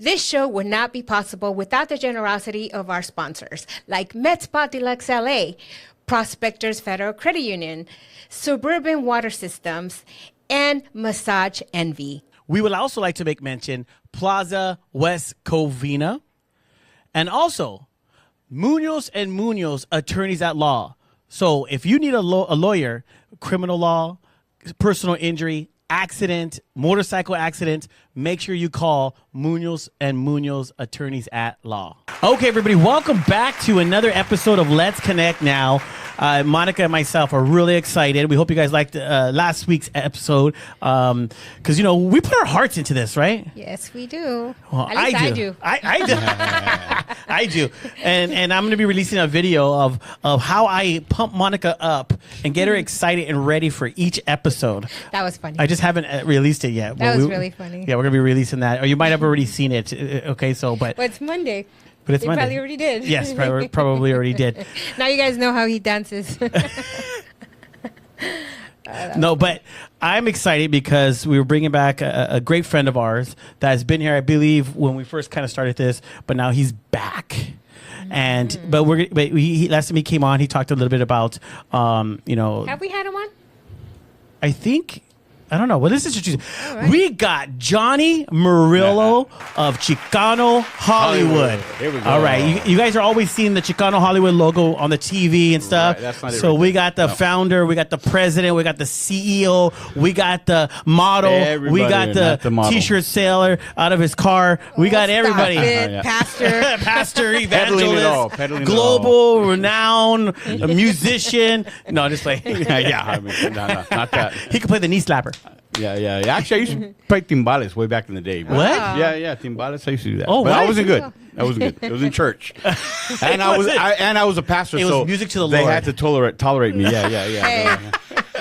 This show would not be possible without the generosity of our sponsors, like MedSpa Deluxe LA, Prospectors Federal Credit Union, Suburban Water Systems, and Massage Envy. We would also like to make mention Plaza West Covina, and also Munoz and Munoz Attorneys at Law. So if you need a lawyer, criminal law, personal injury, accident, motorcycle accident, make sure you call Munoz and Munoz Attorneys at Law. Okay, everybody, welcome back to another episode of Let's Connect Now. Monica and myself are really excited. We hope you guys liked last week's episode because, you know, we put our hearts into this, right? Yes, we do. Well, At least I do. I do. I do. And I'm going to be releasing a video of how I pump Monica up and get her excited and ready for each episode. That was funny. I just haven't released it yet. That was really funny. Yeah, we're going to be releasing that. Or you might have already seen it. Okay, so, but... Well, it's Monday. But it's They Monday. probably already did. Yes, probably already did. Now you guys know how he dances. No, but I'm excited because we were bringing back a great friend of ours that has been here, I believe, when we first kind of started this, but now he's back. And last time he came on, he talked a little bit about, you know. Have we had him on? I think. I don't know. Well, this is what right. We got Johnny Murillo of Chicano Hollywood. Here we go. All right. You guys are always seeing the Chicano Hollywood logo on the TV and stuff. Right, that's not it so right we there. got the founder, we got the president, we got the CEO, we got the model, Everybody, we got not the model. T-shirt seller out of his car. We got Stop everybody. it, Yeah. Pastor. Pastor, Peddling it all, evangelist, peddling it global renown, a musician. No, just like yeah, I mean, no, not that. he could play the knee slapper. Yeah. Actually, I used to play timbales way back in the day. What? Yeah, timbales. I used to do that. Oh, but what? I wasn't good. I wasn't good. It was in church, and I was a pastor. It was so music to the they Lord. had to tolerate me. Yeah. Hey,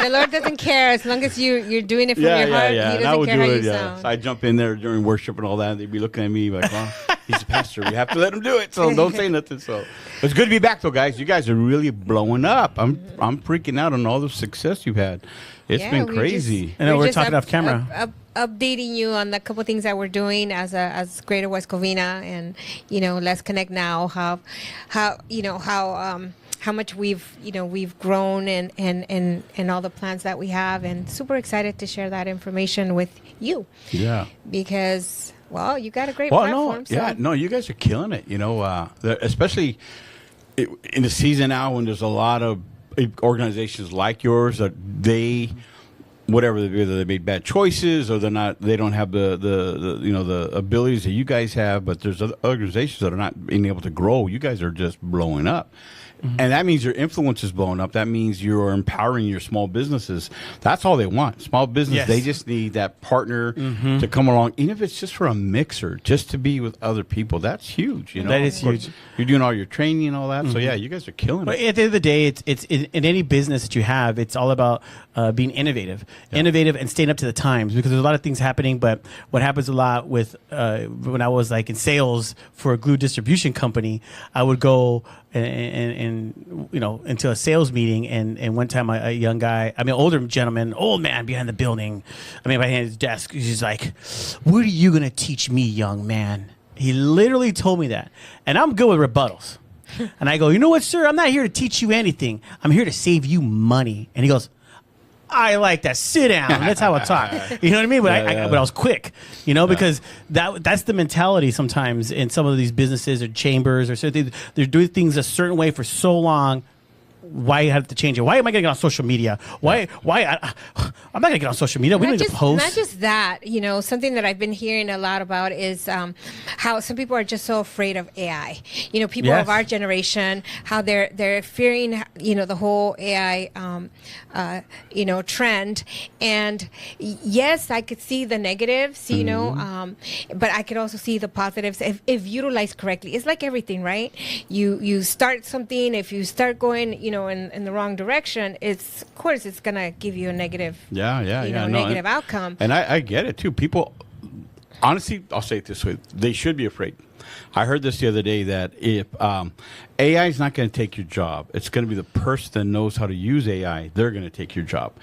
the Lord doesn't care as long as you're doing it from your heart. He And I doesn't would care do how it. you Yeah. sound. So I jump in there during worship and all that. And they'd be looking at me like, "Well, he's a pastor. We have to let him do it. So don't say nothing." So it's good to be back, though, guys. You guys are really blowing up. I'm freaking out on all the success you've had. It's been crazy. I know, we're just talking off camera. Updating you on the couple things that we're doing as Greater West Covina, and Let's Connect Now. How much we've grown and all the plans that we have, and super excited to share that information with you. Yeah. Because you got a great platform. No, you guys are killing it. Especially in the season now when there's a lot of organizations like yours that whether they made bad choices or they don't have the abilities that you guys have, but there's other organizations that are not being able to grow. You guys are just blowing up. Mm-hmm. And that means your influence is blowing up. That means you're empowering your small businesses. That's all they want. Small business, Yes. they just need that partner to come along, even if it's just for a mixer, just to be with other people. That's huge. That is Of course, huge. You're doing all your training and all that. So yeah, you guys are killing But it. at the end of the day, it's in any business that you have, it's all about being innovative and staying up to the times, because there's a lot of things happening. But what happens a lot with when I was like in sales for a glue distribution company, I would go and into a sales meeting, and one time a young guy, older gentleman, old man behind the building, behind his desk, he's like, "What are you gonna teach me, young man?" He literally told me that, and I'm good with rebuttals. And I go, "You know what, sir? I'm not here to teach you anything. I'm here to save you money." And he goes, "I like that. Sit down." That's how I talk. You know what I mean? But but I was quick, because that's the mentality sometimes in some of these businesses or chambers or certain things. They're doing things a certain way for so long. Why have to change it? Why am I going to get on social media? Why? I'm not going to get on social media. We don't need to post. Not just that, something that I've been hearing a lot about is how some people are just so afraid of AI. People of our generation, how they're fearing, the whole AI, trend. And yes, I could see the negatives, but I could also see the positives if utilized correctly. It's like everything, right? You start something, if you start going, in the wrong direction, of course it's gonna give you a negative, negative outcome. And I get it too. People, honestly, I'll say it this way: they should be afraid. I heard this the other day that if AI is not going to take your job, it's going to be the person that knows how to use AI. They're going to take your job.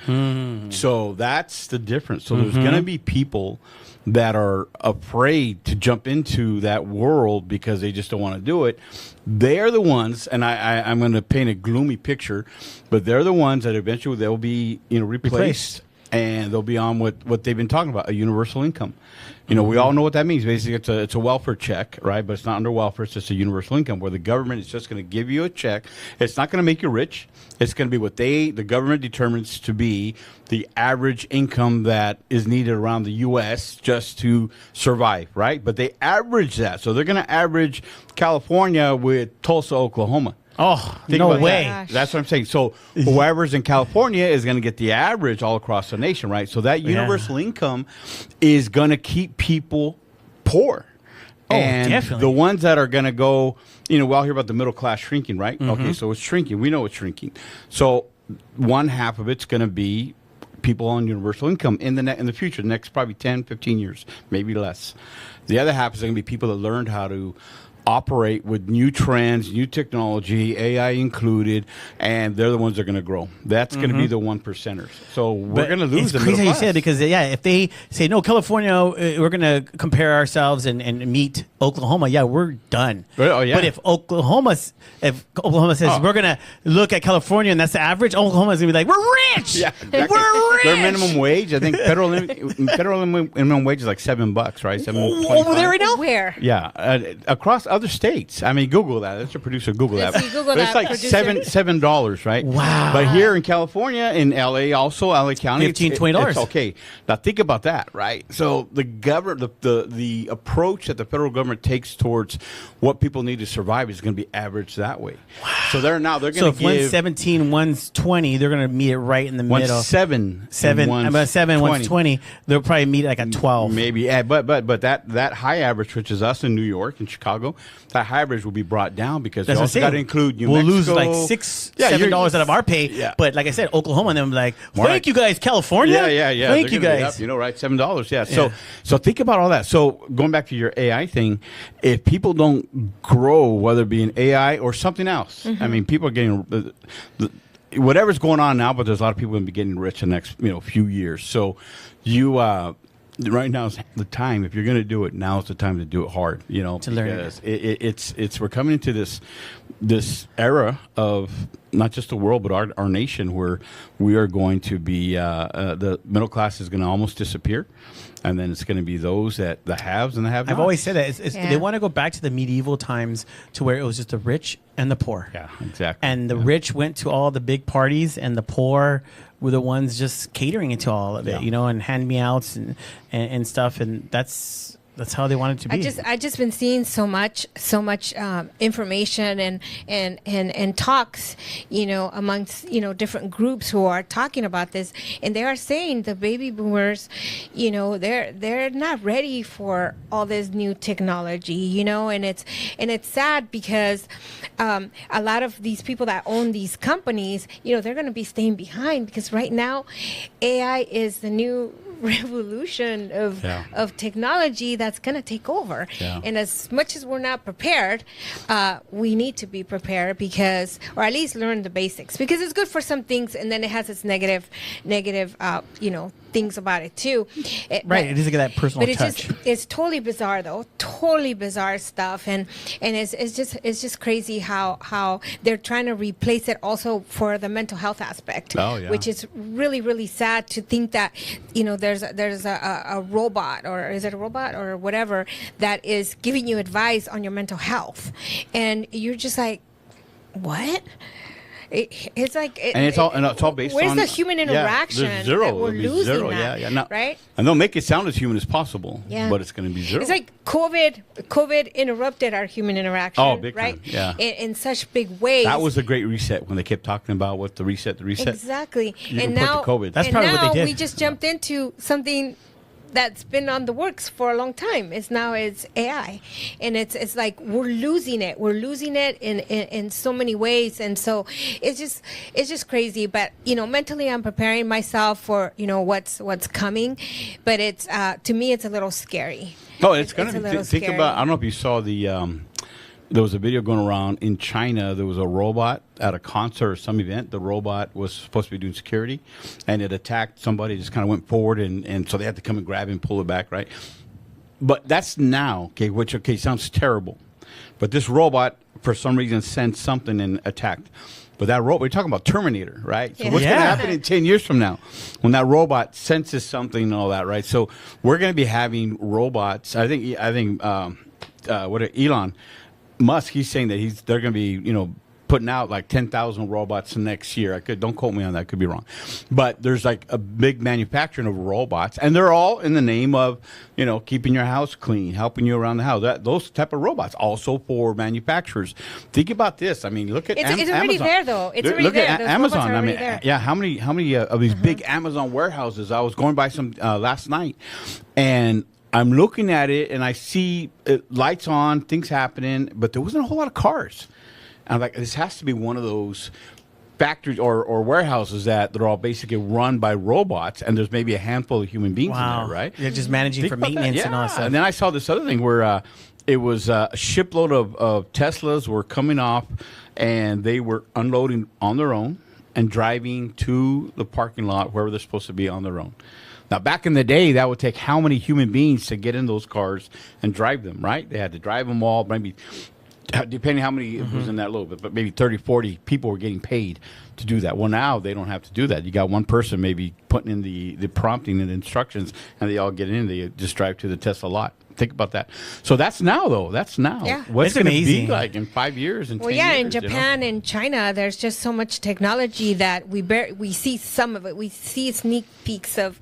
So that's the difference. So there's going to be people that are afraid to jump into that world because they just don't want to do it. They're the ones, and I'm going to paint a gloomy picture, but they're the ones that eventually they'll be replaced. And they'll be on what they've been talking about, a universal income. We all know what that means. Basically, it's a welfare check, right? But it's not under welfare. It's just a universal income where the government is just going to give you a check. It's not going to make you rich. It's going to be what the government determines to be the average income that is needed around the U.S. just to survive, right? But they average that. So they're going to average California with Tulsa, Oklahoma. Oh, Think no about way. that. That's what I'm saying. So whoever's in California is going to get the average all across the nation, right? So that universal income is going to keep people poor. And definitely. the ones that are going to go, we all hear about the middle class shrinking, right? Okay, so it's shrinking. We know it's shrinking. So one half of it's going to be people on universal income in the future, the next probably 10, 15 years, maybe less. The other half is going to be people that learned how to operate with new trends, new technology, AI included, and they're the ones that are going to grow. That's going to be the 1%ers. So we're going to lose the middle crazy how you class. said, because if they say no, California, we're going to compare ourselves and meet Oklahoma. Yeah, we're done. Oh, yeah. But if Oklahoma says we're going to look at California and that's the average, Oklahoma is going to be like, we're rich. Yeah, exactly. We're rich. Their minimum wage, I think federal minimum wage is like $7, right? Over there right now? Where? Yeah, across other states. I mean, Google that. That's your producer. Google Let's that. see, Google But it's that, like producer. $7, right? Wow. But here in California, in LA, also LA County, $15, $20. It's okay. Now think about that, right? So the the approach that the federal government takes towards what people need to survive is going to be averaged that way. Wow. So they're So going if to one's give 17, one's 20, they're going to meet it right in the middle. one's seven, one's 20. They'll probably meet like at 12. Maybe, yeah, but that high average, which is us in New York and Chicago, that high average will be brought down because That's we what I'm also saying. got to include New We'll Mexico. lose like $7 out of our pay. Yeah. But like I said, Oklahoma, and them like, More thank like- you guys, California. Yeah. Thank They're you gonna be guys. up, right? $7. Yeah. So think about all that. So going back to your AI thing, if people don't grow, whether it be an AI or something else, I mean, people are getting whatever's going on now, but there's a lot of people going to be getting rich in the next few years. So you. Right now is the time. If you're going to do it, now is the time to do it hard. To learn because it's we're coming into this era of not just the world but our nation where we are going to be the middle class is going to almost disappear, and then it's going to be those that the haves and the have-nots. I've always said that. Yeah. They want to go back to the medieval times to where it was just the rich and the poor. Yeah, exactly. And the rich went to all the big parties, and the poor were the ones just catering into all of it, and hand-me-outs and stuff. And that's how they want it to be. I just been seeing so much information and talks, amongst different groups who are talking about this, and they are saying the baby boomers, they're not ready for all this new technology, and it's sad because a lot of these people that own these companies, they're going to be staying behind because right now AI is the new revolution of technology that's going to take over. And as much as we're not prepared, we need to be prepared or at least learn the basics, because it's good for some things and then it has its negative things about it too. It doesn't get that personal touch. It's totally bizarre though, totally bizarre stuff, and it's just crazy how they're trying to replace it also for the mental health aspect, which is really, really sad to think that there's a robot, or is it a robot or whatever, that is giving you advice on your mental health, and you're just like, what? It's like, it's all based where's on the human interaction? there's zero. That we're It'll be losing zero. that, No. right? And they'll make it sound as human as possible, Yeah. but it's going to be zero. It's like COVID interrupted our human interaction. Oh, big right? time. Yeah. In such big ways. That was a great reset when they kept talking about what the reset. Exactly. You and can now, put the COVID. That's and probably what now they did. we just jumped into something that's been on the works for a long time. It's AI, and it's like we're losing it. We're losing it in so many ways, and so it's just crazy. But mentally, I'm preparing myself for what's coming, but it's to me it's a little scary. Oh, it's going to be. Think about. I don't know if you saw the. There was a video going around in China. There was a robot at a concert or some event. The robot was supposed to be doing security, and it attacked somebody. Just kind of went forward, and so they had to come and grab it and pull it back, right? But that's now, okay, which, sounds terrible. But this robot, for some reason, sensed something and attacked. But that robot, we're talking about Terminator, right? So what's going to happen in 10 years from now when that robot senses something and all that, right? So we're going to be having robots. I think Elon Musk, he's saying that they're going to be, putting out like 10,000 robots next year. Don't quote me on that. I could be wrong. But there's like a big manufacturing of robots, and they're all in the name of, keeping your house clean, helping you around the house. Those type of robots also for manufacturers. Think about this. I mean, look at Amazon. It's already there, though. It's already there. Look at Amazon. I mean, there. Yeah. How many of these big Amazon warehouses? I was going by some last night, and I'm looking at it, and I see lights on, things happening, but there wasn't a whole lot of cars. And I'm like, this has to be one of those factories or warehouses that they're all basically run by robots, and there's maybe a handful of human beings in there, right? They're just managing for maintenance and all that stuff. And then I saw this other thing where it was a shipload of Teslas were coming off, and they were unloading on their own and driving to the parking lot wherever they're supposed to be on their own. Now, back in the day, that would take how many human beings to get in those cars and drive them, right? They had to drive them all, maybe, depending how many it was in that load, but maybe 30, 40 people were getting paid to do that. Well, now they don't have to do that. You got one person maybe putting in the prompting and instructions, and they all get in. They just drive to the Tesla lot. Think about that. So that's now, though. That's now. Yeah. What's it going to be like in 5 years and 10 years? In Japan and China, there's just so much technology that we see some of it. We see sneak peeks of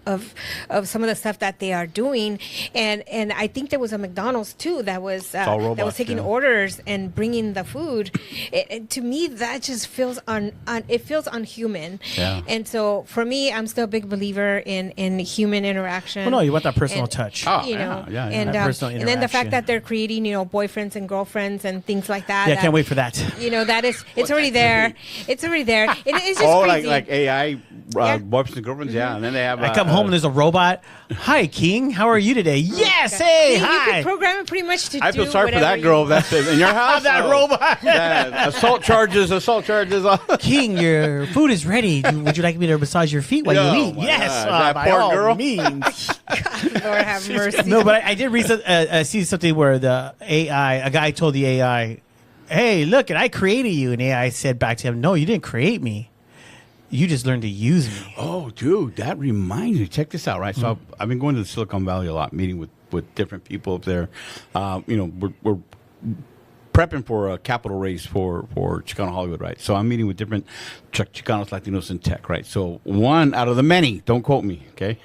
some of the stuff that they are doing, and I think there was a McDonald's too that was taking orders and bringing the food. To me, that just feels it feels unhuman. Yeah. And so for me, I'm still a big believer in human interaction. Well, no, you want that personal touch. And then the fact that they're creating, boyfriends and girlfriends and things like that. Yeah, I can't wait for that. It's already there. It's already there. It's just crazy. like AI boyfriends and girlfriends. Yeah, and then they have. I come home and there's a robot. Hi, King. How are you today? Yes. Hey, hi. You can program it pretty much to. I feel sorry for that girl. That's in your house. That robot. Assault charges. King, your food is ready. Would you like me to massage your feet while you eat? Yes. That by poor all girl. means. God, Lord have mercy. No, but I did read see something where the a guy told the AI, "Hey, look, I created you," and AI said back to him, "No, you didn't create me. You just learned to use me." Oh, dude, that reminds me. Check this out, right? So I've been going to the Silicon Valley a lot, meeting with different people up there. We're prepping for a capital raise for Chicano Hollywood, right? So I'm meeting with different Chicanos, Latinos in tech, right? So one out of the many, don't quote me, okay?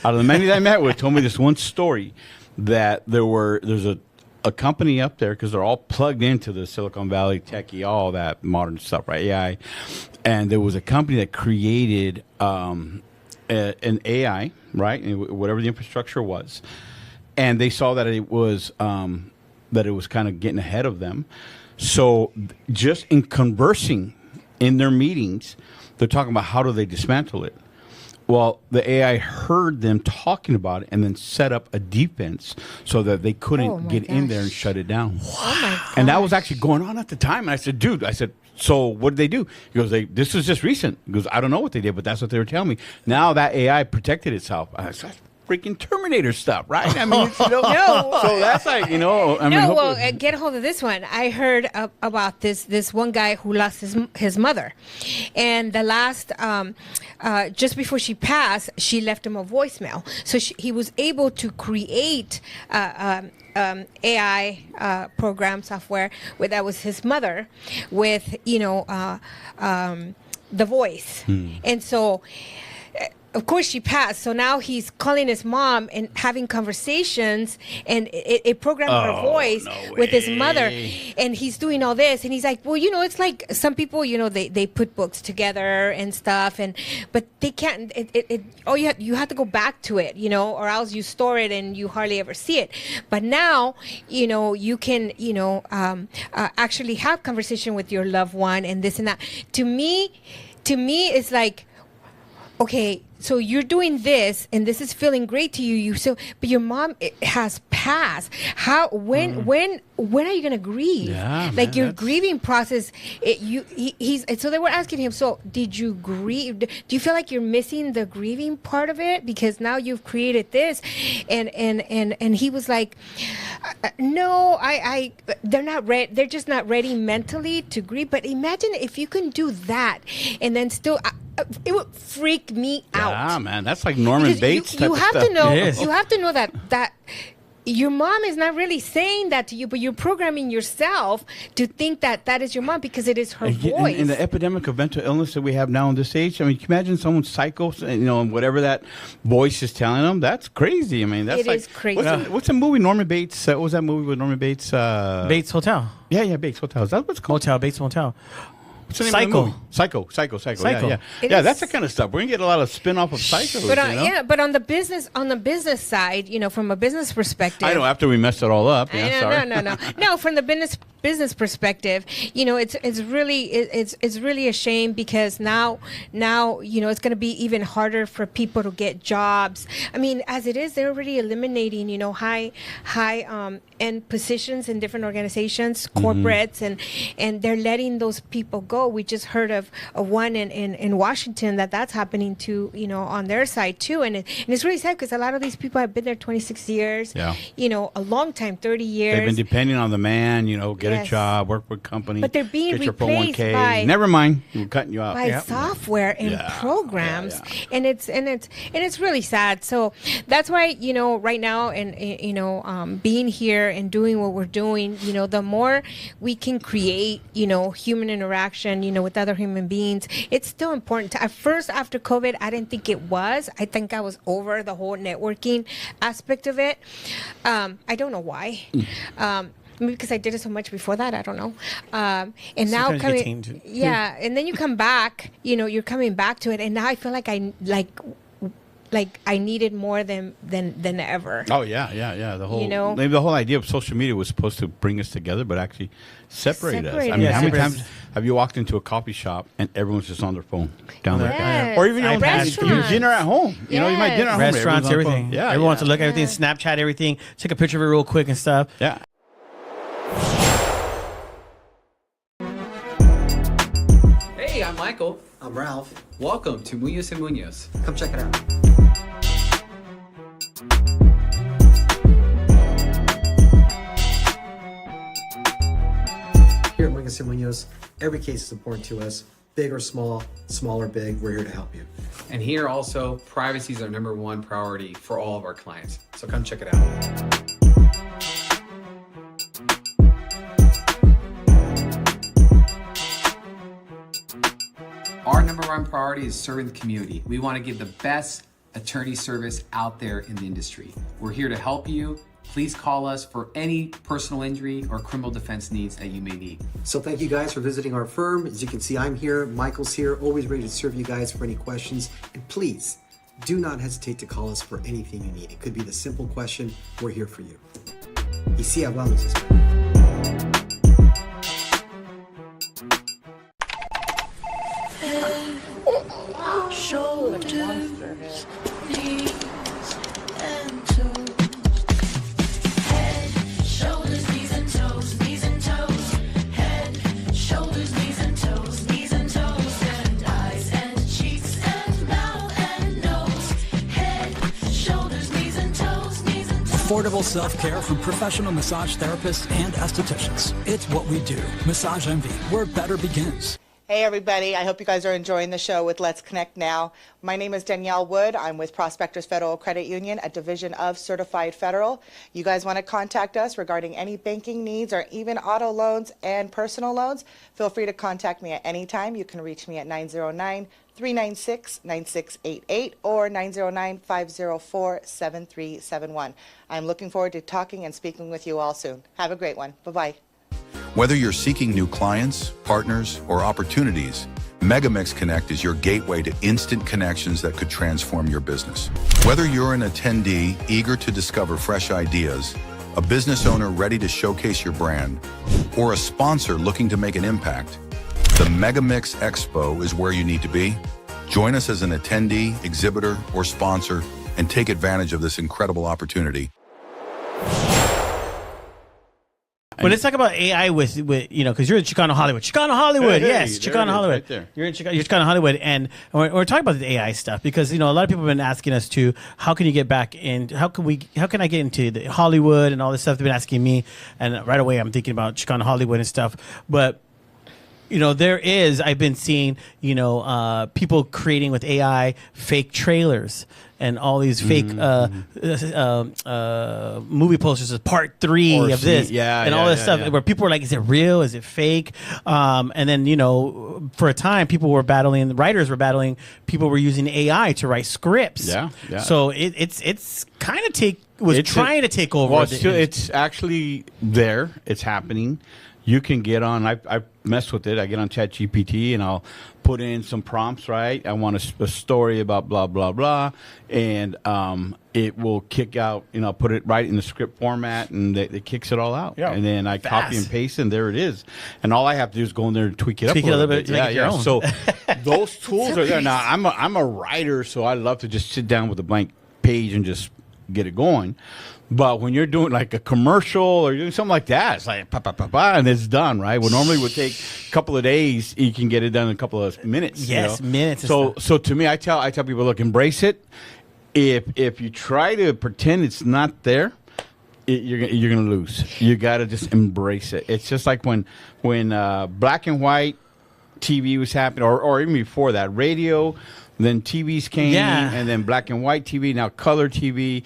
Out of the many that I met with, told me this one story that there's a company up there, because they're all plugged into the Silicon Valley techie, all that modern stuff, right? AI. And there was a company that created an AI, right? And whatever the infrastructure was. And they saw that it was kind of getting ahead of them. So just in conversing in their meetings, they're talking about how do they dismantle it. Well, the AI heard them talking about it and then set up a defense so that they couldn't get in there and shut it down. Oh my gosh. And that was actually going on at the time. And I said, dude, so what did they do? He goes, this was just recent. He goes, I don't know what they did, but that's what they were telling me. Now that AI protected itself. I said, freaking Terminator stuff, right? I mean, No. So that's like, get a hold of this one. I heard about this one guy who lost his mother, and the last just before she passed, she left him a voicemail. So he was able to create AI program software that was his mother with the voice, and so. of course she passed. So now he's calling his mom and having conversations, and it programmed her voice with his mother, and he's doing all this, and he's like, well, it's like some people, they put books together and stuff, but they can't. You have to go back to it, or else you store it and you hardly ever see it. But now, you can, actually have conversation with your loved one and this and that. To me, it's like, okay, so you're doing this, and this is feeling great to you. But your mom has passed. When are you gonna grieve? Yeah, like your grieving process. So they were asking him. So did you grieve? Do you feel like you're missing the grieving part of it because now you've created this? And he was like, no, they're not ready. They're just not ready mentally to grieve. But imagine if you can do that, and then still. It would freak me out. Yeah, man, that's like Norman Bates. You have to know. It is. You have to know that your mom is not really saying that to you, but you're programming yourself to think that is your mom because it is her voice. In the epidemic of mental illness that we have now in this age, I mean, can you imagine someone's psycho, and whatever that voice is telling them? That's crazy. I mean, that's It is crazy. What's the movie Norman Bates? What was that movie with Norman Bates? Bates Hotel. Yeah, Bates Hotel. Is that what's called? Bates Motel. What's the name of the movie? Psycho. Psycho. Yeah, that's the kind of stuff. We're gonna get a lot of spin-off of Psycho. But on the business side, from a business perspective, I know. After we messed it all up. Yeah, sorry. No. From the business perspective, it's really a shame because now it's going to be even harder for people to get jobs. I mean, as it is, they're already eliminating high end positions in different organizations, corporates, and they're letting those people go. We just heard of one in Washington that's happening to on their side too, and it's really sad because a lot of these people have been there 26 years. Yeah. A long time, 30 years. They've been depending on the man. Get a job, work with a company, but they're being get your replaced 401k. by Never mind, we're cutting you off. By software and programs, and it's really sad. So that's why right now, and being here and doing what we're doing, the more we can create, human interaction, with other human beings, it's still important. At first, after COVID, I didn't think it was. I think I was over the whole networking aspect of it. I don't know why. Maybe because I did it so much before that, I don't know. And now and then you come back, you're coming back to it, and now I feel like I need it more than ever. Oh yeah. The whole idea of social media was supposed to bring us together, but actually separate us. I mean, how many times have you walked into a coffee shop and everyone's just on their phone down there, or even your own dinner at home? You might dinner at home. Restaurants, everything. Yeah, everyone wants to look at everything, Snapchat everything, take a picture of it real quick and stuff. Yeah. Hey, I'm Michael. I'm Ralph. Welcome to Munoz & Munoz. Come check it out. Here at Munoz & Munoz, every case is important to us. Big or small or big, we're here to help you. And here also, privacy is our #1 priority for all of our clients. So come check it out. Our #1 priority is serving the community. We want to give the best attorney service out there in the industry. We're here to help you. Please call us for any personal injury or criminal defense needs that you may need. So thank you guys for visiting our firm. As you can see, I'm here, Michael's here, always ready to serve you guys for any questions. And please, do not hesitate to call us for anything you need. It could be the simple question, we're here for you. Y sí, hablamos español. Shoulders, knees, and toes. Head, shoulders, knees, and toes. Knees and toes. Head, shoulders, knees, and toes. Knees and toes. And eyes and cheeks and mouth and nose. Head, shoulders, knees, and toes. Knees and toes. Affordable self-care from professional massage therapists and estheticians. It's what we do. Massage Envy, where better begins. Hey, everybody. I hope you guys are enjoying the show with Let's Connect Now. My name is Danielle Wood. I'm with Prospectors Federal Credit Union, a division of Certified Federal. You guys want to contact us regarding any banking needs or even auto loans and personal loans, feel free to contact me at any time. You can reach me at 909-396-9688 or 909-504-7371. I'm looking forward to talking and speaking with you all soon. Have a great one. Bye-bye. Whether you're seeking new clients, partners, or opportunities, Megamix Connect is your gateway to instant connections that could transform your business. Whether you're an attendee eager to discover fresh ideas, a business owner ready to showcase your brand, or a sponsor looking to make an impact, the Megamix Expo is where you need to be. Join us as an attendee, exhibitor, or sponsor and take advantage of this incredible opportunity. But let's talk about AI with because you're in Chicano Hollywood. Chicano Hollywood, Hey, yes, there Chicano it is, Hollywood. right there. You're in Chicano Hollywood, and we're talking about the AI stuff because a lot of people have been asking us to how can you get back in? How can I get into the Hollywood and all this stuff? They've been asking me, and right away I'm thinking about Chicano Hollywood and stuff. But I've been seeing people creating with AI fake trailers. And all these fake movie posters of part 3 of this, and all this stuff where people were like, "Is it real? Is it fake?" And then for a time, writers were battling. People were using AI to write scripts. Yeah. So it's kind of trying to take over. Well, it's actually there. It's happening. You can get on. I mess with it. I get on ChatGPT and I'll put in some prompts. Right. I want a story about blah blah blah, and it will kick out. Put it right in the script format, and it kicks it all out. Yeah. And then I copy and paste, and there it is. And all I have to do is go in there and tweak it up a little bit. To make it your own. So those tools are there. Now I'm a writer, so I love to just sit down with a blank page and just get it going. But when you're doing like a commercial or doing something like that, it's like and it's done, right? Well, normally it would take a couple of days. You can get it done in a couple of minutes. Yes, minutes. So to me, I tell people, look, embrace it. If you try to pretend it's not there, you're gonna lose. You got to just embrace it. It's just like when black and white TV was happening, or even before that, radio. Then TVs came, and then black and white TV. Now color TV.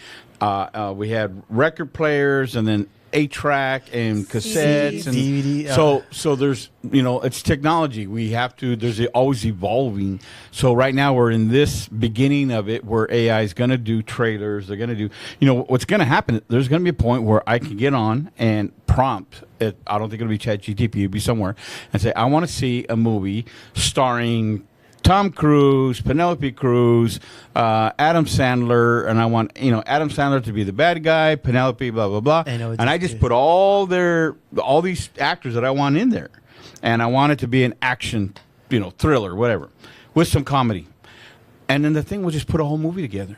We had record players, and then 8-track and cassettes and DVD. So there's it's technology. There's always evolving. So right now we're in this beginning of it where AI is going to do trailers. They're going to do what's going to happen. There's going to be a point where I can get on and prompt it. I don't think it'll be ChatGPT. It'll be somewhere and say I want to see a movie starring Tom Cruise, Penelope Cruz, Adam Sandler, and I want Adam Sandler to be the bad guy, Penelope, blah blah blah, and I just put all these actors that I want in there, and I want it to be an action, thriller, whatever, with some comedy. And then the thing will just put a whole movie together.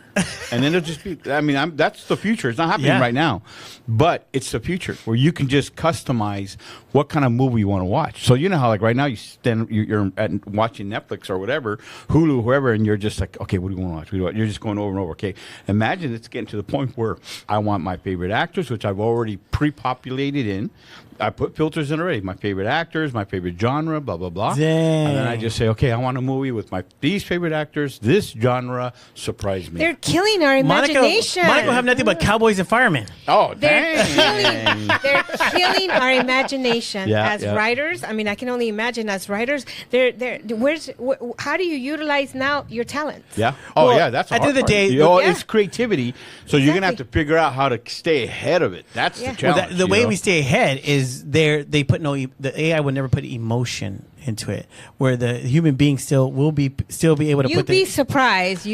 And then it'll just be, that's the future. It's not happening right now. But it's the future where you can just customize what kind of movie you want to watch. So you know how like right now you're watching Netflix or whatever, Hulu, whoever, and you're just like, okay, what do you want to watch? You're just going over and over. Okay, imagine it's getting to the point where I want my favorite actors, which I've already pre-populated in. I put filters in already. My favorite actors, my favorite genre, blah, blah, blah. Dang. And then I just say, okay, I want a movie with these favorite actors, this genre, surprise me. They're killing our imagination. Monica will have nothing but cowboys and firemen. Oh, They're dang. they're killing our imagination as yeah. writers. I mean, I can only imagine as writers. How do you utilize now your talents? Yeah. Oh, yeah. That's at the end of the day, it's creativity. So you're gonna have to figure out how to stay ahead of it. That's the challenge. The way we stay ahead is they put the AI would never put emotion into it, where the human being still be able to You'd be surprised.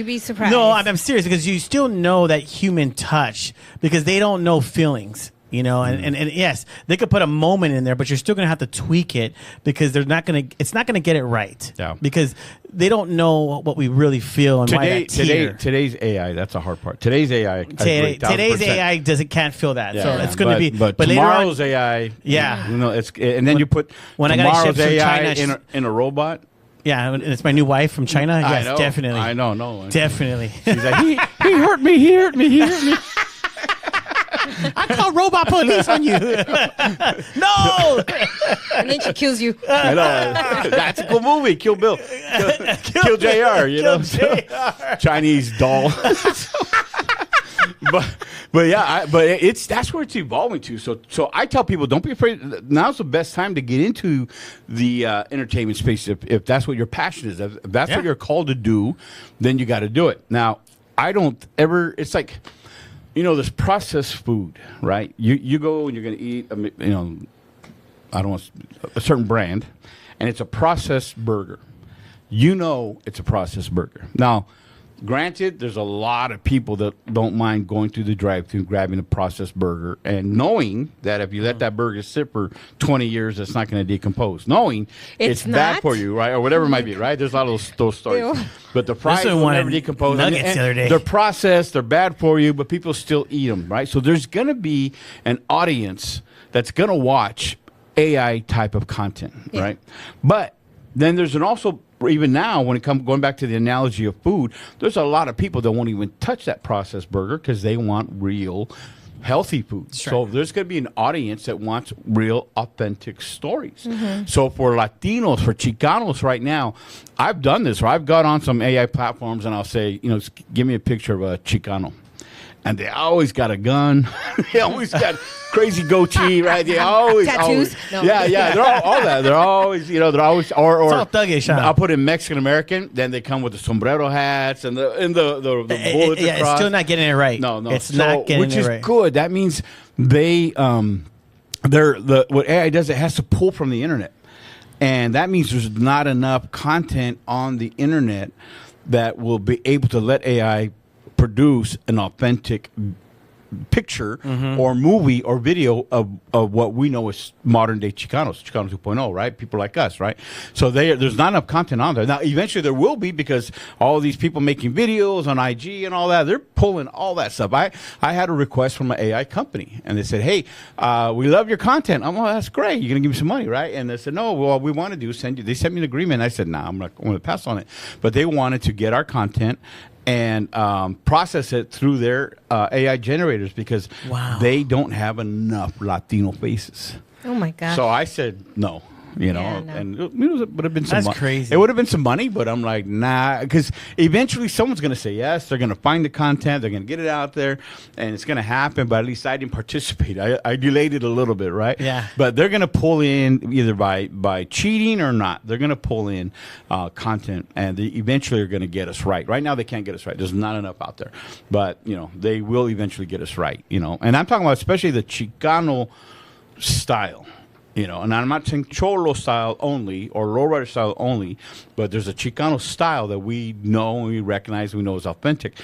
No, I'm serious, because you still know that human touch, because they don't know feelings. And yes, they could put a moment in there, but you're still going to have to tweak it, because it's not going to get it right. Yeah. Because they don't know what we really feel and why that teeter. Today's AI, that's a hard part. Today's AI, today's AI can't feel that. Yeah. So it's going to be. But later tomorrow's on, AI, yeah. And then you put tomorrow's AI in a robot. Yeah, and it's my new wife from China. Yes, definitely. I know. Definitely. She's like, he hurt me. I call robot police on you. No. And then she kills you. I know. That's a cool movie. Kill Bill. Kill JR, you know. JR. Chinese doll. but yeah, that's where it's evolving to. So I tell people, don't be afraid. Now's the best time to get into the entertainment space if that's what your passion is. If that's what you're called to do, then you got to do it. Now, I don't ever. It's like, this processed food, right? You go and you're going to eat, I don't want a certain brand, and it's a processed burger. It's a processed burger. Now, granted, there's a lot of people that don't mind going through the drive-thru, grabbing a processed burger, and knowing that if you let that burger sit for 20 years, it's not going to decompose. Knowing it's bad for you, right, or whatever it might be, right? There's a lot of those stories. Ew. But the fries will never decompose. Nuggets the other day. They're processed, they're bad for you, but people still eat them, right? So there's going to be an audience that's going to watch AI type of content, right? But then there's also, even now, when it comes going back to the analogy of food, there's a lot of people that won't even touch that processed burger because they want real, healthy food. Sure. So there's going to be an audience that wants real, authentic stories. So for Latinos, for Chicanos right now, I've done this. Where I've got on some AI platforms and I'll say, give me a picture of a Chicano. And they always got a gun. They always got crazy goatee, right? They always Tattoos? No. Yeah. They're all that. They're always, or It's all thuggish, huh? I'll put in Mexican American. Then they come with the sombrero hats and the bullets Yeah, it's across. still not getting it right. No, it's not getting which it is right. good. That means what AI does, it has to pull from the internet, and that means there's not enough content on the internet that will be able to let AI produce an authentic picture or movie or video of what we know as modern day Chicanos 2.0, right? People like us, right? So there's not enough content on there. Now, eventually there will be, because all these people making videos on IG and all that, they're pulling all that stuff. I had a request from an AI company, and they said, hey, we love your content. I'm like, that's great. You're going to give me some money, right? And they said, no, well, we want to do send you. They sent me an agreement. I said, nah, I'm not going to pass on it. But they wanted to get our content and process it through their AI generators, because they don't have enough Latino faces. Oh my gosh. So I said no. And it would have been some. That's crazy. It would have been some money, but I'm like, nah, because eventually someone's going to say yes. They're going to find the content. They're going to get it out there, and it's going to happen. But at least I didn't participate. I delayed it a little bit, right? Yeah. But they're going to pull in either by cheating or not. They're going to pull in content, and they eventually are going to get us right. Right now, they can't get us right. There's not enough out there, but they will eventually get us right. And I'm talking about especially the Chicano style. And I'm not saying Cholo style only or lowrider style only, but there's a Chicano style that we know and we recognize, we know is authentic.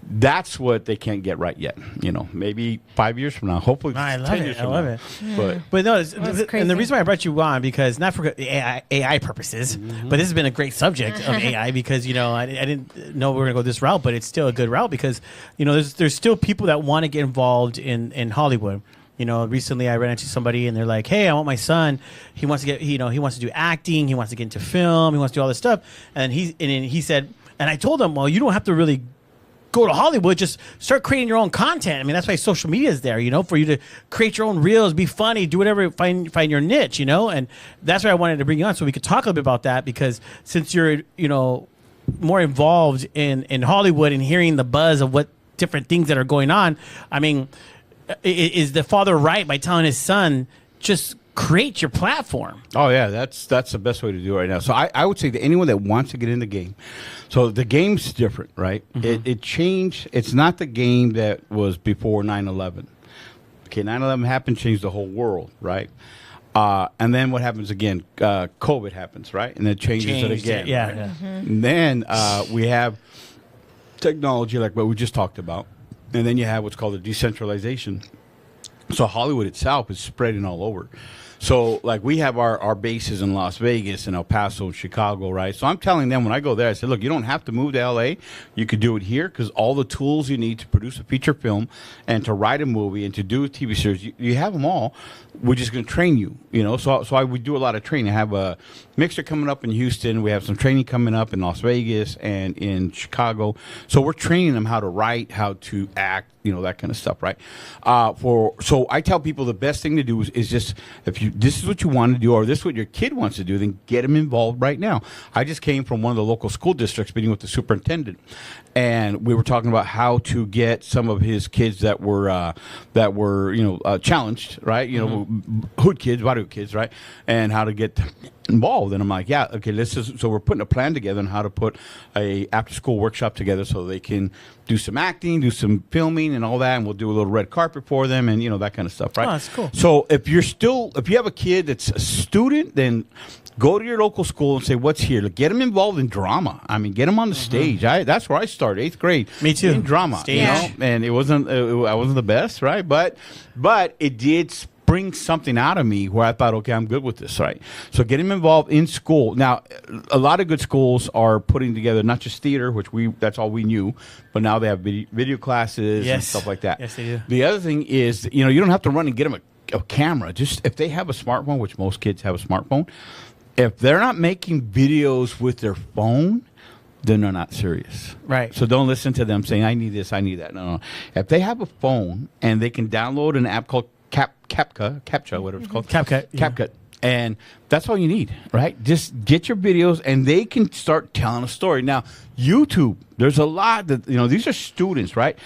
That's what they can't get right yet. Maybe 5 years from now, hopefully. I love 10 it. years I from love now. it. But no, That's and crazy. the reason why I brought you on, because not for AI purposes, but this has been a great subject of AI, because I didn't know we were gonna go this route, but it's still a good route, because there's still people that want to get involved in Hollywood. Recently I ran into somebody and they're like, hey, I want my son. He wants to get, he wants to do acting. He wants to get into film. He wants to do all this stuff. And he said, and I told him, well, you don't have to really go to Hollywood. Just start creating your own content. I mean, that's why social media is there, for you to create your own reels, be funny, do whatever, find your niche, and that's why I wanted to bring you on so we could talk a little bit about that, because since you're, more involved in Hollywood and hearing the buzz of what different things that are going on. I mean, is the father right by telling his son, just create your platform? Oh yeah, that's the best way to do it right now. So I would say to anyone that wants to get in the game, so the game's different, right? It changed. It's not the game that was before 9/11. Okay, 9/11 happened, changed the whole world, right? And then what happens again? COVID happens, right? And it changes it again. Yeah. Right? Yeah. And then we have technology like what we just talked about. And then you have what's called a decentralization. So Hollywood itself is spreading all over. So like we have our bases in Las Vegas and El Paso and Chicago, right? So I'm telling them when I go there, I said, look, you don't have to move to LA. You could do it here because all the tools you need to produce a feature film and to write a movie and to do a TV series, you have them all. We're just going to train you, you know. So we do a lot of training. I have a mixer coming up in Houston. We have some training coming up in Las Vegas and in Chicago. So we're training them how to write, how to act, you know, that kind of stuff, right? So I tell people the best thing to do is just this is what you want to do, or this is what your kid wants to do, then get them involved right now. I just came from one of the local school districts meeting with the superintendent, and we were talking about how to get some of his kids that were challenged, right? You know, hood kids, Wadu kids, right? And how to get them involved. And I'm like, yeah, okay, so we're putting a plan together on how to put a after school workshop together so they can do some acting, do some filming and all that, and we'll do a little red carpet for them and, you know, that kind of stuff, right? Oh, that's cool. So if you have a kid that's a student, then go to your local school and say, what's here? Like, get them involved in drama. I mean, get them on the stage. That's where I started, 8th grade. Me too. In drama. Stage. You know? And it wasn't, I wasn't the best, right? But it did bring something out of me where I thought, okay, I'm good with this, right? So get him involved in school. Now, a lot of good schools are putting together not just theater, which that's all we knew, but now they have video classes and stuff like that. Yes, they do. The other thing is, you know, you don't have to run and get them a camera. Just if they have a smartphone, which most kids have a smartphone, if they're not making videos with their phone, then they're not serious. Right. So don't listen to them saying, I need this, I need that. No. If they have a phone and they can download an app called CapCut, whatever it's called. CapCut. And that's all you need, right? Just get your videos and they can start telling a story. Now, YouTube, there's a lot that, you know, these are students, right?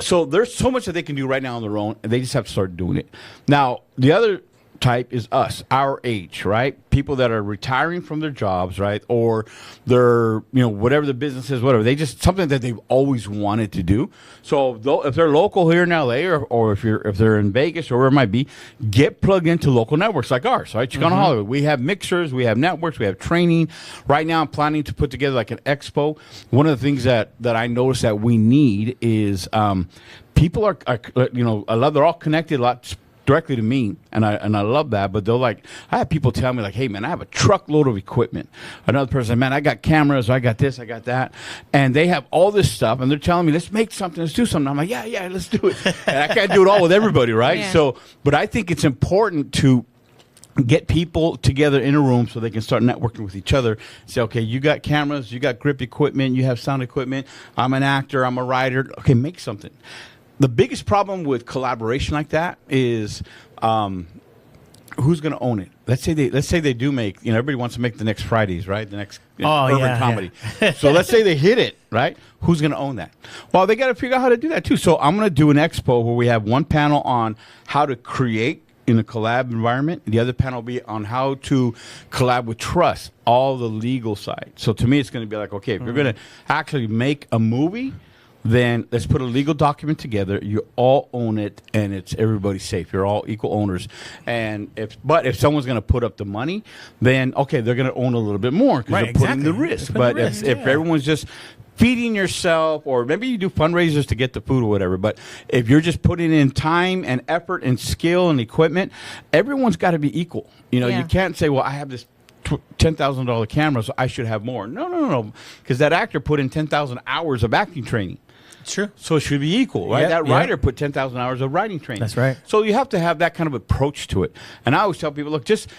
So there's so much that they can do right now on their own, and they just have to start doing it. Now, the other type is us, our age, right? People that are retiring from their jobs, right? Or they're, you know, whatever the business is, whatever. They just, something that they've always wanted to do. So if they're local here in LA or if they're in Vegas or where it might be, get plugged into local networks like ours, right? Chicano Hollywood. We have mixers, we have networks, we have training. Right now I'm planning to put together like an expo. One of the things that I noticed that we need is people are, you know, they're all connected a lot directly to me, and I love that. But I have people tell me like, hey man, I have a truckload of equipment. Another person, man, I got cameras, I got this, I got that, and they have all this stuff, and they're telling me, let's make something, let's do something. I'm like, yeah, let's do it. And I can't do it all with everybody, right? Yeah. So, but I think it's important to get people together in a room so they can start networking with each other. Say, okay, you got cameras, you got grip equipment, you have sound equipment. I'm an actor, I'm a writer. Okay, make something. The biggest problem with collaboration like that is who's going to own it. Let's say they do make, you know, everybody wants to make the next Fridays, right? The next urban comedy. Yeah. So let's say they hit it, right? Who's going to own that? Well, they got to figure out how to do that too. So I'm going to do an expo where we have one panel on how to create in a collab environment. The other panel will be on how to collab with trust, all the legal side. So to me, it's going to be like, okay, if you're going to actually make a movie, then let's put a legal document together. You all own it, and it's everybody safe. You're all equal owners. And if someone's going to put up the money, then okay, they're going to own a little bit more because they're putting the risk. But if everyone's just feeding yourself, or maybe you do fundraisers to get the food or whatever, but if you're just putting in time and effort and skill and equipment, everyone's got to be equal. You know, you can't say, well, I have this $10,000 camera, so I should have more. No, because that actor put in 10,000 hours of acting training. True. So it should be equal, right? That writer put 10,000 hours of writing training. That's right. So you have to have that kind of approach to it. And I always tell people, look, just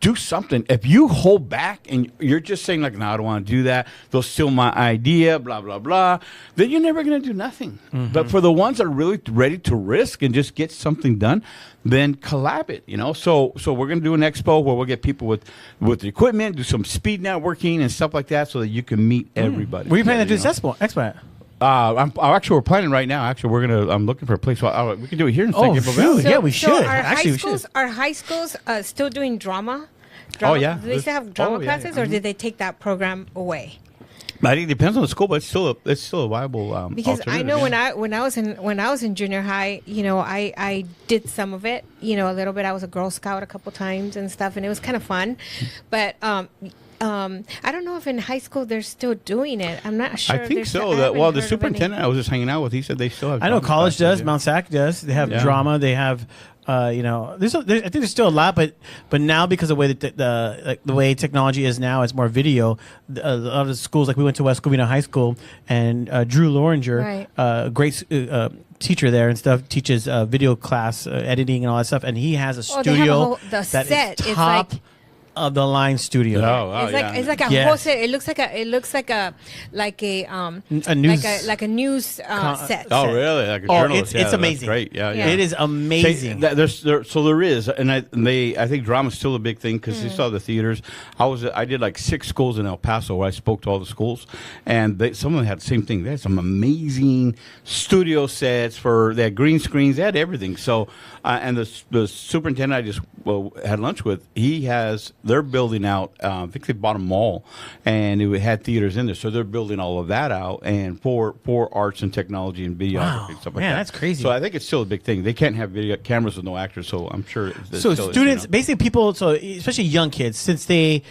do something. If you hold back and you're just saying like, no, I don't want to do that, they'll steal my idea, blah, blah, blah, then you're never going to do nothing. But for the ones that are really ready to risk and just get something done, then collab it, you know? So we're going to do an expo where we'll get people with the equipment, do some speed networking and stuff like that so that you can meet everybody. Were you planning to do this expo? Actually, we're planning right now. Actually, I'm looking for a place. We can do it here in San Gabriel Valley. Yeah, we should. Are high schools still doing drama? Oh, yeah. Do they still have drama classes, or did they take that program away? I think it depends on the school, but it's still a viable. Because I know when I was in junior high, you know, I did some of it, you know, a little bit. I was a Girl Scout a couple times and stuff, and it was kind of fun. But I don't know if in high school they're still doing it. I'm not sure. I think There's- so. I That haven't well, the heard of any. superintendent I was just hanging out with, he said they still have. I know drama college classes, does, yeah. Mount Sac does. They have Yeah. drama. They have, there's I think there's still a lot, but now because of the way that the way technology is now, it's more video. A lot of the schools, like we went to West Covina High School, and Drew Loringer, Right. a great teacher there and stuff, teaches video class editing and all that stuff, and he has a Oh, they have a studio whole- the that set, is it's top like- of the line studio. Oh, wow, It's like yeah. it's like a Yes. whole set. It looks like A news like a news set. Oh, really? Like a Oh, journalist? it's Yeah, that's amazing. great. Yeah, Yeah. yeah. It is amazing. So there is, and I think drama's still a big thing because you saw the theaters. I did like 6 schools in El Paso where I spoke to all the schools, and some of them had the same thing. They had some amazing studio sets they had green screens, they had everything. So, and the superintendent I just had lunch with, they're building out. I think they bought a mall, and it had theaters in there, so they're building all of that out, and for arts and technology and videography Wow. and stuff like Man, that. that's crazy. So I think it's still a big thing. They can't have video cameras with no actors, so I'm sure. It's So still is, students, you know. basically people, so especially young kids, since they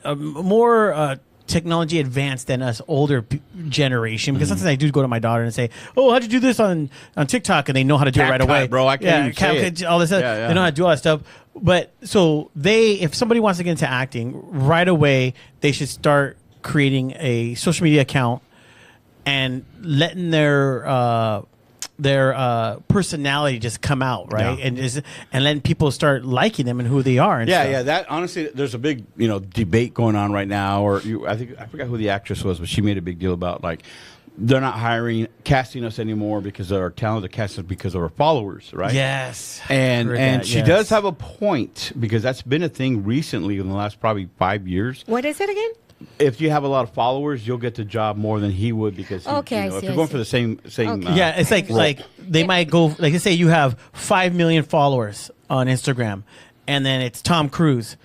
more technology advanced than us older generation, because sometimes I do go to my daughter and say, "Oh, how'd you do this on TikTok?" And they know how to do it right CapCut, away, bro. I can't even say it. all this stuff. Yeah, yeah. They know how to do all that stuff. But so if somebody wants to get into acting right away, they should start creating a social media account and letting their personality just come out, right? Yeah. And letting people start liking them and who they are. And Yeah, stuff. yeah. That honestly, there's a big debate going on right now. I forgot who the actress was, but she made a big deal about like they're not casting us anymore because of our talent. They're casting us because of our followers, right? Yes. And Heard that, she yes. does have a point because that's been a thing recently in the last probably 5 years. What is it again? If you have a lot of followers, you'll get the job more than he would because Okay, I if see, you're I going see. for the same Okay. Yeah, it's role. like they might go like let's say you have 5 million followers on Instagram, and then it's Tom Cruise,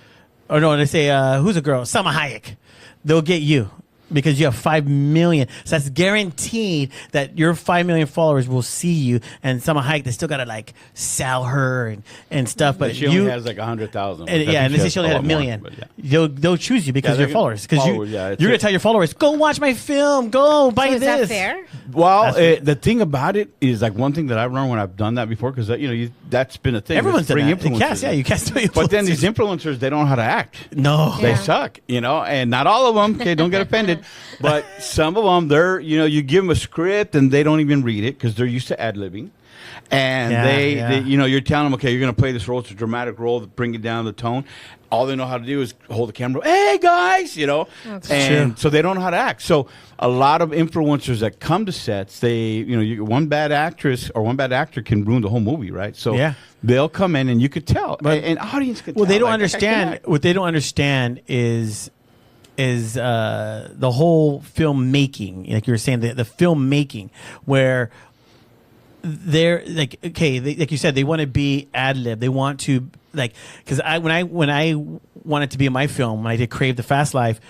or no, they say who's a girl, Salma Hayek. They'll get you because you have 5 million. So that's guaranteed that your 5 million followers will see you. And Salma Hayek, they still gotta like sell her and stuff. But she only has like 100,000. and, yeah, and they say she only had a million. They'll choose you because Yeah, of your they're followers. Because followers, yeah, it's you're gonna it. tell your followers, go watch my film, go buy So is this. that fair? Well, the thing about it is like one thing that I've learned when I've done that before because that's been a thing. Everyone's done Bring that. You influencers cast, yeah, in. you cast influencers. But then these influencers, they don't know how to act. No. They Yeah. suck, and not all of them. Okay, don't get offended, but some of them, you give them a script and they don't even read it because they're used to ad libbing, and Yeah, they, yeah. you're telling them, okay, you're going to play this role, it's a dramatic role, bring it down the tone. All they know how to do is hold the camera. Hey guys, and so they don't know how to act. So a lot of influencers that come to sets, one bad actress or one bad actor can ruin the whole movie, right? So Yeah. they'll come in and you could tell, and audience could. Well, tell, they don't like, understand. What they don't understand is the whole filmmaking, like you were saying, the filmmaking, where they're like, okay, like you said, they want to be ad lib. They want to because when I wanted to be in my film, when I did Crave the Fast Life,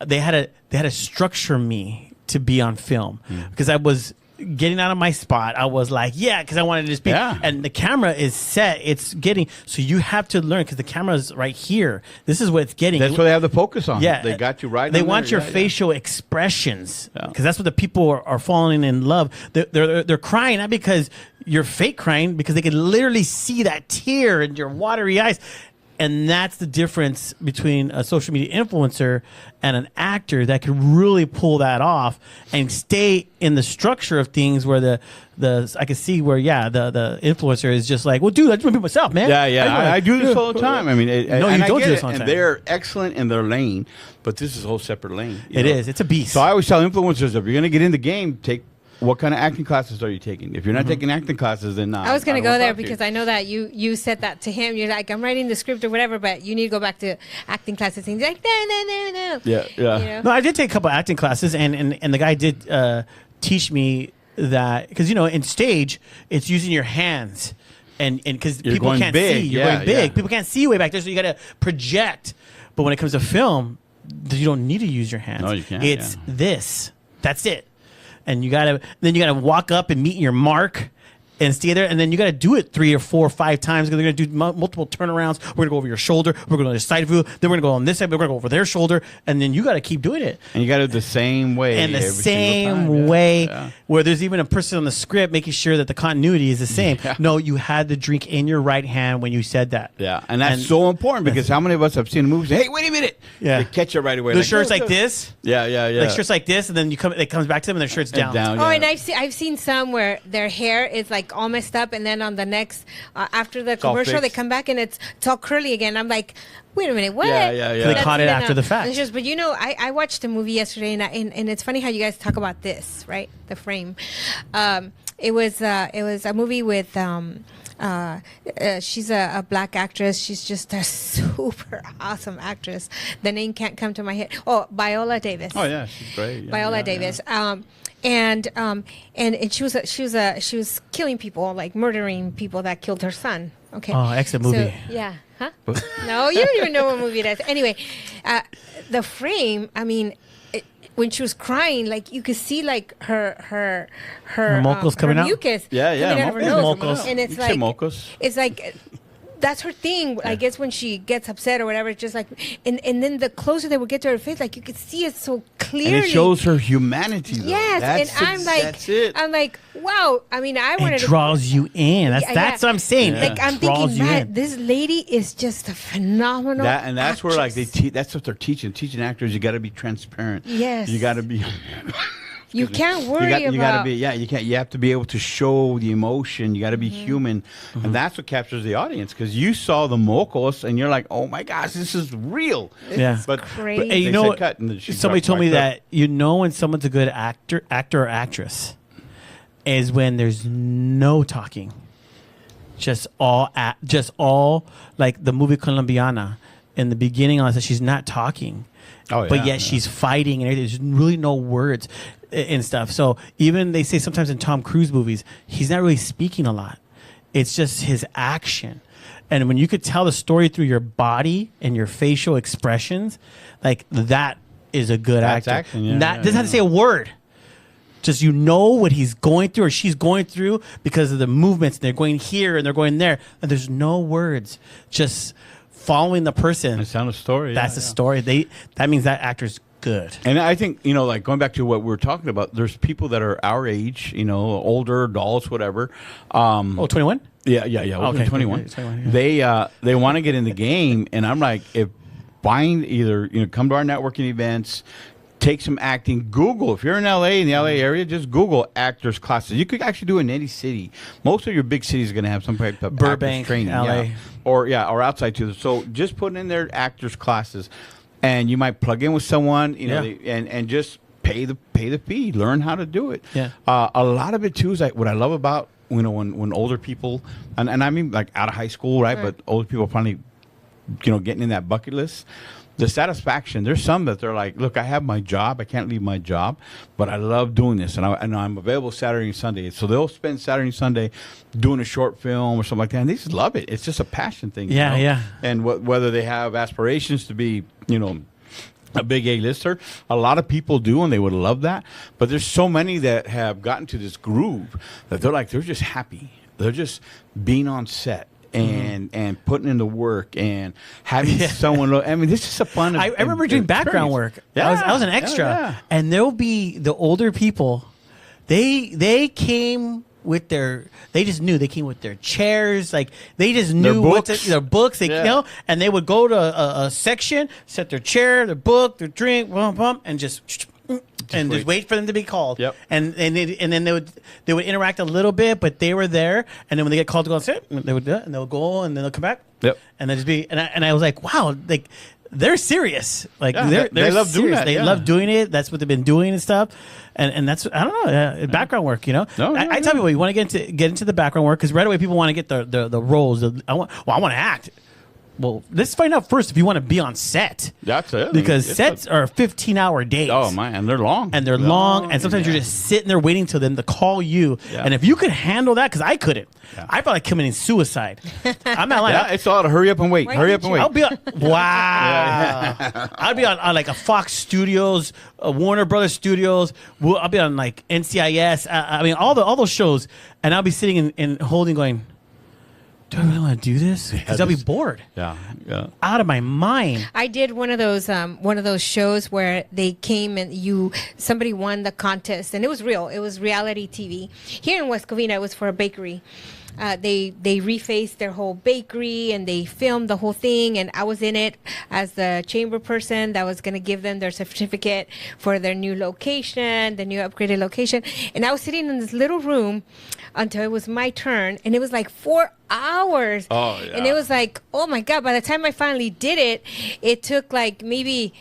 they had to structure me to be on film because I was getting out of my spot. I was like, yeah, because I wanted to just be. Yeah. And the camera is set. It's getting. So you have to learn because the camera is right here. This is what it's getting. That's what they have the focus on. Yeah, They got you right. They on want there. your Yeah, facial expressions because Yeah. that's what the people are falling in love. They're crying not because you're fake crying, because they can literally see that tear in your watery eyes. And that's the difference between a social media influencer and an actor that can really pull that off and stay in the structure of things where I can see where the influencer is just like, well, dude, I just want to be myself, man. Yeah. I do this all the time. I mean, No, you don't do this all the and time. they're excellent in their lane, but this is a whole separate lane. It is. It's a beast. So I always tell influencers, if you're going to get in the game, what kind of acting classes are you taking? If you're Mm-hmm. not taking acting classes, then I was going to don't go there talk to you. because I know that you said that to him. You're like, I'm writing the script or whatever, but you need to go back to acting classes. And he's like, no. Yeah. You know? No, I did take a couple acting classes, and the guy did teach me that because in stage it's using your hands, and because You're people going can't big. see, you're Yeah, going big. yeah. People can't see you way back there, so you got to project. But when it comes to film, you don't need to use your hands. No, you can't, It's yeah. this. That's it. And you gotta walk up and meet your mark, and stay there, and then you got to do it 3 or 4 or 5 times because they're going to do multiple turnarounds. We're going to go over your shoulder. We're going to do the side view. Then we're going to go on this side. We're going to go over their shoulder, and then you got to keep doing it. And you got to do it the same way. And the every single same time. way, Yeah. where there's even a person on the script making sure that the continuity is the same. Yeah. No, you had the drink in your right hand when you said that. Yeah, and that's so important because how many of us have seen movies? Hey, wait a minute! Yeah. They catch it right away. The shirt's like this. Yeah. Like shirts like this, and then it comes back to them, and their shirt's down. Oh, and I've seen some where their hair is like all messed up, and then on the next after the all commercial, they fixed. come back and it's all curly again. I'm like, wait a minute, what? Yeah. They caught it after the fact. It's just, but I watched a movie yesterday, and it's funny how you guys talk about this, right? The frame. It was a movie with she's a black actress. She's just a super awesome actress. The name can't come to my head. Oh, Viola Davis. Oh yeah, she's great. Yeah, Viola Davis. And she was killing people, like murdering people that killed her son. Okay. Oh, excellent movie. So, yeah. Huh? No, you don't even know what movie it is. Anyway, the frame. I mean, when she was crying, like you could see like her mucus coming out? mucus Yeah, coming out of her nose. mucus. And it's You can say like mucus. it's like. That's her thing. I guess when she gets upset or whatever, it's just like, and then the closer they would get to her face, like you could see it so clearly. And it shows her humanity. Though. Yes, That's and I'm like, that's it. I'm like, wow. I mean, I wanted It to. draws you in. That's what I'm saying. Like It I'm draws thinking, you man, in. this lady is just a phenomenal. That's where like actress. that's what they're teaching actors. You got to be transparent. Yes. You got to be. You can't worry you got to about. be you have to be able to show the emotion. You got to be Mm-hmm. human, and that's what captures the audience because you saw the mocos and you're like, oh my gosh, this is real. Yeah. But crazy. Hey, you they know said what? cut and then she Somebody dropped told me right that when someone's a good actor or actress is when there's no talking, just all like the movie Colombiana. In the beginning, I said she's not talking. Oh, but yeah, yet she's fighting and there's really no words and stuff. So even they say sometimes in Tom Cruise movies, he's not really speaking a lot. It's just his action. And when you could tell the story through your body and your facial expressions, like that is a good That's actor. acting, yeah, Not, yeah, doesn't have to say a word. Just what he's going through or she's going through because of the movements. They're going here and they're going there. And there's no words. Just following the person. It's telling a story. That's the story. That means that actor's good. And I think, like going back to what we were talking about, there's people that are our age, older adults, whatever. 21? Yeah. Okay. 21. 21, yeah. They want to get in the game, and I'm like, if find either come to our networking events, take some acting. Google if you're in LA in the LA area, just Google actors classes. You could actually do it in any city. Most of your big cities are going to have some type of Burbank, actors training, LA. or outside too. So just put in their actors classes, and you might plug in with someone, and just pay the fee. Learn how to do it. Yeah. A lot of it too is like what I love about when older people and I mean like out of high school, right? But older people finally, getting in that bucket list. The satisfaction. There's some that they're like, look, I have my job. I can't leave my job, but I love doing this, and I'm available Saturday and Sunday. So they'll spend Saturday and Sunday doing a short film or something like that, and they just love it. It's just a passion thing. Yeah, yeah. And whether they have aspirations to be, a big A-lister, a lot of people do, and they would love that. But there's so many that have gotten to this groove that they're just happy. They're just being on set. And putting in the work and having someone look. I mean, this is a fun. I remember doing background work. Yeah, I was an extra, and there'll be the older people. They came with their. They just knew they came with their chairs. Like they just knew their books. They and they would go to a section, set their chair, their book, their drink, and just wait for them to be called. Yep. And then they would interact a little bit, but they were there. And then when they get called to go on set, they would do it, and they'll go and then they'll come back. Yep. And then just be and I was like, wow, like they're serious. Like Yeah, they're they love doing serious. that, They yeah. love doing it. That's what they've been doing and stuff. And that's I don't know background work. I tell people you want to get into the background work because right away people want to get the roles. I want to act. well, let's find out first if you want to be on set. That's it. Because sets are 15-hour days. Oh man, and they're long. And they're long, and sometimes you're just sitting there waiting till them to call you. Yeah. And if you could handle that, because I couldn't, I felt like committing suicide. I'm not lying. Yeah, it's all to hurry up and wait. Hurry up and wait. I'll be on, wow. I'd be on like a Fox Studios, a Warner Brothers Studios. I'll be on like NCIS. I mean, all those shows, and I'll be sitting and holding, going, do I really want to do this? Because I'll be bored. Yeah, yeah. Out of my mind. I did one of those shows where they came and somebody won the contest, and it was real. It was reality TV. Here in West Covina, it was for a bakery. They refaced their whole bakery and they filmed the whole thing, and I was in it as the chamber person that was going to give them their certificate for their new location, the new upgraded location. And I was sitting in this little room until it was my turn, and it was like 4 hours. Oh, yeah. And it was like, oh my God, by the time I finally did it, it took like maybe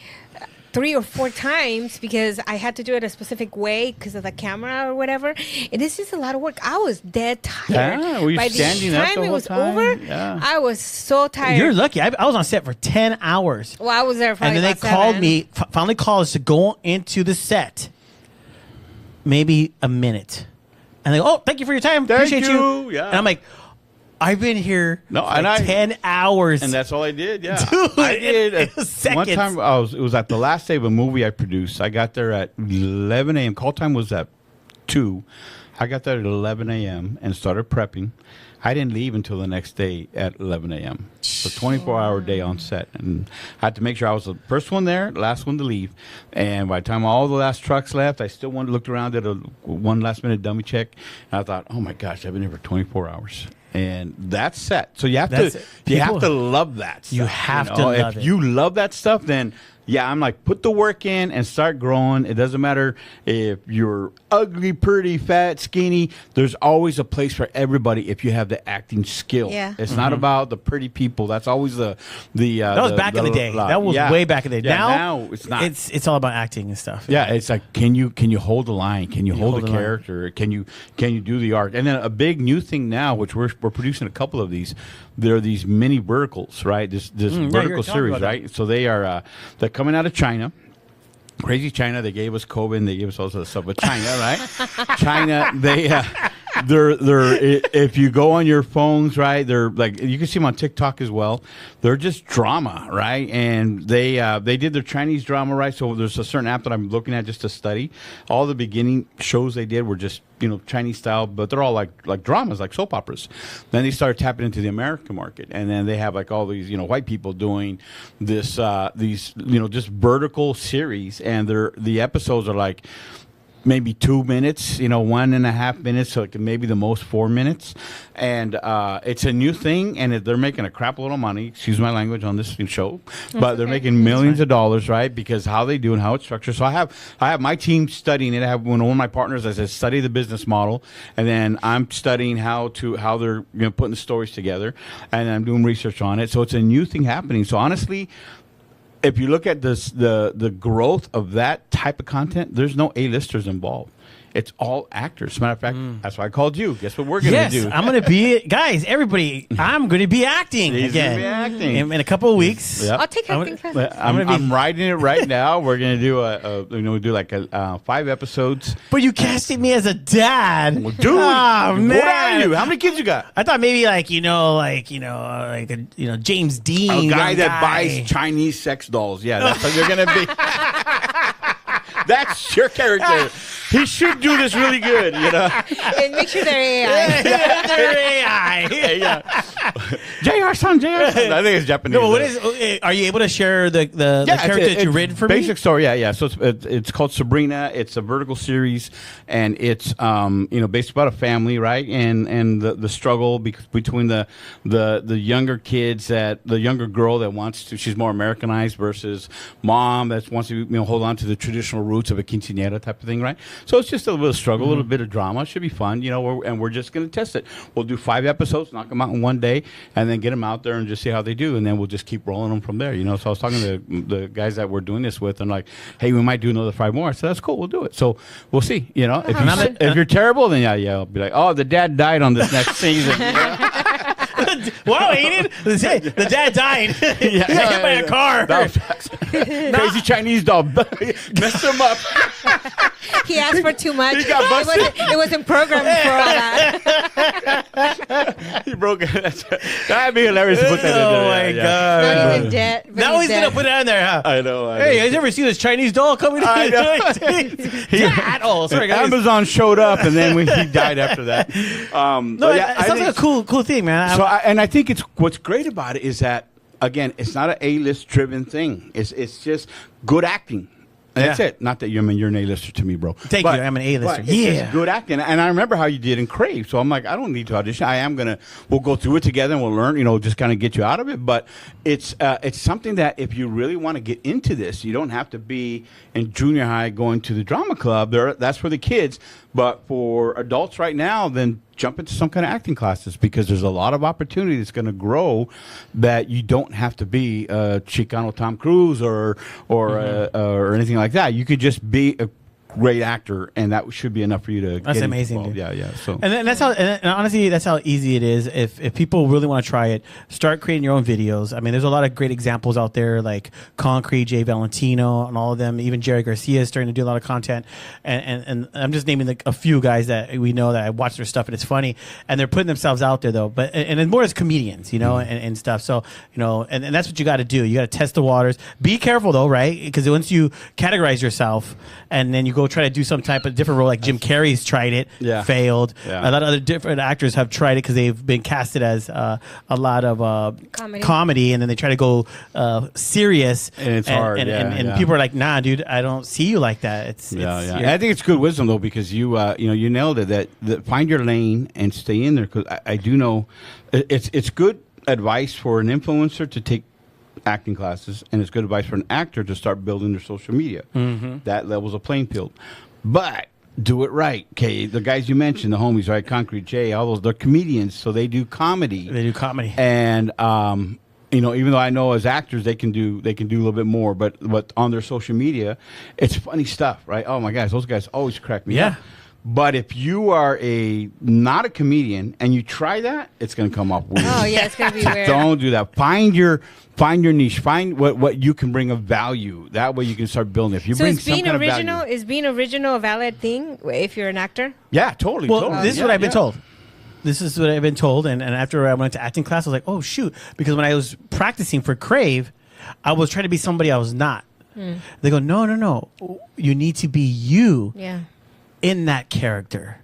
3 or 4 times because I had to do it a specific way because of the camera or whatever. And it's just a lot of work. I was dead tired. Yeah, were you by the standing up time the it whole was time? over, Yeah. I was so tired. You're lucky. I was on set for 10 hours. Well, I was there for And then they called me, finally called us to go into the set. Maybe a minute. And they go, oh, thank you for your time. Thank Appreciate you. you. Yeah. And I'm like, I've been here for and I- 10 hours. And that's all I did. Yeah, Dude, I did. it was One seconds. time, it was at the last day of a movie I produced. I got there at 11 a.m. Call time was at 2. I got there at 11 a.m. and started prepping. I didn't leave until the next day at 11 a.m. So 24-hour day on set, and I had to make sure I was the first one there, last one to leave. And by the time all the last trucks left, I still looked around, did one last-minute dummy check, and I thought, oh my gosh, I've been here for 24 hours. And that's set. So you have to love that stuff. You have to love if it. you love that stuff, then yeah, I'm like, put the work in and start growing. It doesn't matter if you're ugly, pretty, fat, skinny. There's always a place for everybody if you have the acting skill. Yeah. It's not about the pretty people. That's always that was back in the day. That was way back in the day. Yeah, now it's not. It's all about acting and stuff. Yeah, it's like, can you hold the line? Can you hold the line? character? Can you do the art? And then a big new thing now, which we're producing a couple of these. There are these mini verticals, right? This vertical series, right? So they are they're coming out of China. Crazy China. They gave us COVID and they gave us all the stuff. But China, right? China, they're if you go on your phones, right? They're like, you can see them on TikTok as well. They're just drama, right? And they did their Chinese drama, right? So there's a certain app that I'm looking at just to study. All the beginning shows they did were just Chinese style, but they're all like dramas, like soap operas. Then they started tapping into the American market, and then they have like all these white people doing this these just vertical series, and the episodes are like maybe 2 minutes, 1.5 minutes, so it can maybe the most 4 minutes. And it's a new thing, and they're making a crap load of money, excuse my language, on this show. But they're making millions of dollars, right? Because how they do and how it's structured. So I have my team studying it. I have one of my partners that says study the business model, and then I'm studying how they're putting the stories together, and I'm doing research on it. So it's a new thing happening. So honestly, if you look at this, the growth of that type of content, there's no A-listers involved. It's all actors. As a matter of fact, that's why I called you. Guess what we're going to do? I'm going to be, guys, everybody, I'm going to be acting He's again. gonna be acting. In a couple of weeks. Yep. I'll take acting class. I'm writing it right now. We're going to do like 5 episodes. But you casted me as a dad. Well, dude, oh, man. what are you? How many kids you got? I thought maybe like James Dean. A guy young that buys Chinese sex dolls. Yeah, that's what you're going to be. That's your character. He should do this really good, And make sure they're AI. They're AI. Yeah. JR-san, JR-san. I think it's Japanese. No, are you able to share the character that you written for basic me? story, yeah. So it's called Sabrina. It's a vertical series, and it's based about a family, right? And the struggle between the younger kids, the younger girl that wants to, she's more Americanized versus mom that wants to hold on to the traditional roots of a quinceañera type of thing, right? So it's just a little bit of struggle, a little bit of drama. It should be fun, and we're just going to test it. We'll do 5 episodes, knock them out in one day, and then get them out there and just see how they do, and then we'll just keep rolling them from there. So I was talking to the guys that we're doing this with, and like, hey, we might do another 5 more. I said, that's cool, we'll do it. So we'll see. If you're terrible, then yeah, I'll be like, oh, the dad died on this next season. Wow, Aiden, the dad died. He got hit by a car. Crazy Chinese doll messed him up. He asked for too much. He got busted. It wasn't programmed for all that. He broke it. That'd be hilarious to put that in there. Oh my God. Not even dead. but Now he's dead. gonna put it in there, huh? I know. Hey, you guys ever see this Chinese doll coming? I know. Dad! Oh, sorry, guys. Amazon showed up, and then he died after that. No, it sounds like a cool thing, man. So, I think it's what's great about it is that again, it's not an A-list driven thing. It's just good acting. And that's it. Not that you're an A-lister to me, bro. Thank you. I'm an A-lister. It's just good acting. And I remember how you did in Crave. So I'm like, I don't need to audition. We'll go through it together and we'll learn, just kind of get you out of it. But it's something that if you really want to get into this, you don't have to be in junior high going to the drama club. That's for the kids. But for adults right now, then jump into some kind of acting classes because there's a lot of opportunity that's going to grow that you don't have to be a Chicano Tom Cruise or anything like that. You could just be a great actor, and that should be enough for you to That's get amazing, involved. dude. Yeah. So And then that's how, and honestly, that's how easy it is. If people really want to try it, start creating your own videos. I mean, there's a lot of great examples out there, like Concrete, Jay Valentino, and all of them. Even Jerry Garcia is starting to do a lot of content. And I'm just naming like a few guys that we know that I watch their stuff and it's funny, and they're putting themselves out there though. But and more as comedians, and stuff. So and that's what you got to do. You got to test the waters. Be careful though, right? Because once you categorize yourself and then you go try to do some type of different role, like Jim Carrey's tried it, failed. Yeah. A lot of other different actors have tried it because they've been casted as a lot of comedy, and then they try to go serious, and it's hard. And people are like, "Nah, dude, I don't see you like that." It's And I think it's good wisdom though because you nailed it. That find your lane and stay in there because I do know it's good advice for an influencer to take acting classes, and it's good advice for an actor to start building their social media. That levels a playing field. But do it right. Okay, the guys you mentioned, the homies, right? Concrete Jay, all those, they're comedians, so they do comedy. And even though I know as actors they can do a little bit more, but on their social media, it's funny stuff, right? Oh my gosh, those guys always crack me up. But if you are not a comedian and you try that, it's going to come off weird. Oh yeah, it's going to be weird. Don't do that. Find your niche. Find what you can bring of value. That way you can start building. If you bring some kind of value. Is being original a valid thing if you're an actor? Yeah, totally. Well, totally. this is what I've been told. This is what I've been told, and after I went to acting class, I was like, oh shoot, because when I was practicing for Crave, I was trying to be somebody I was not. They go, no, you need to be you. Yeah. In that character.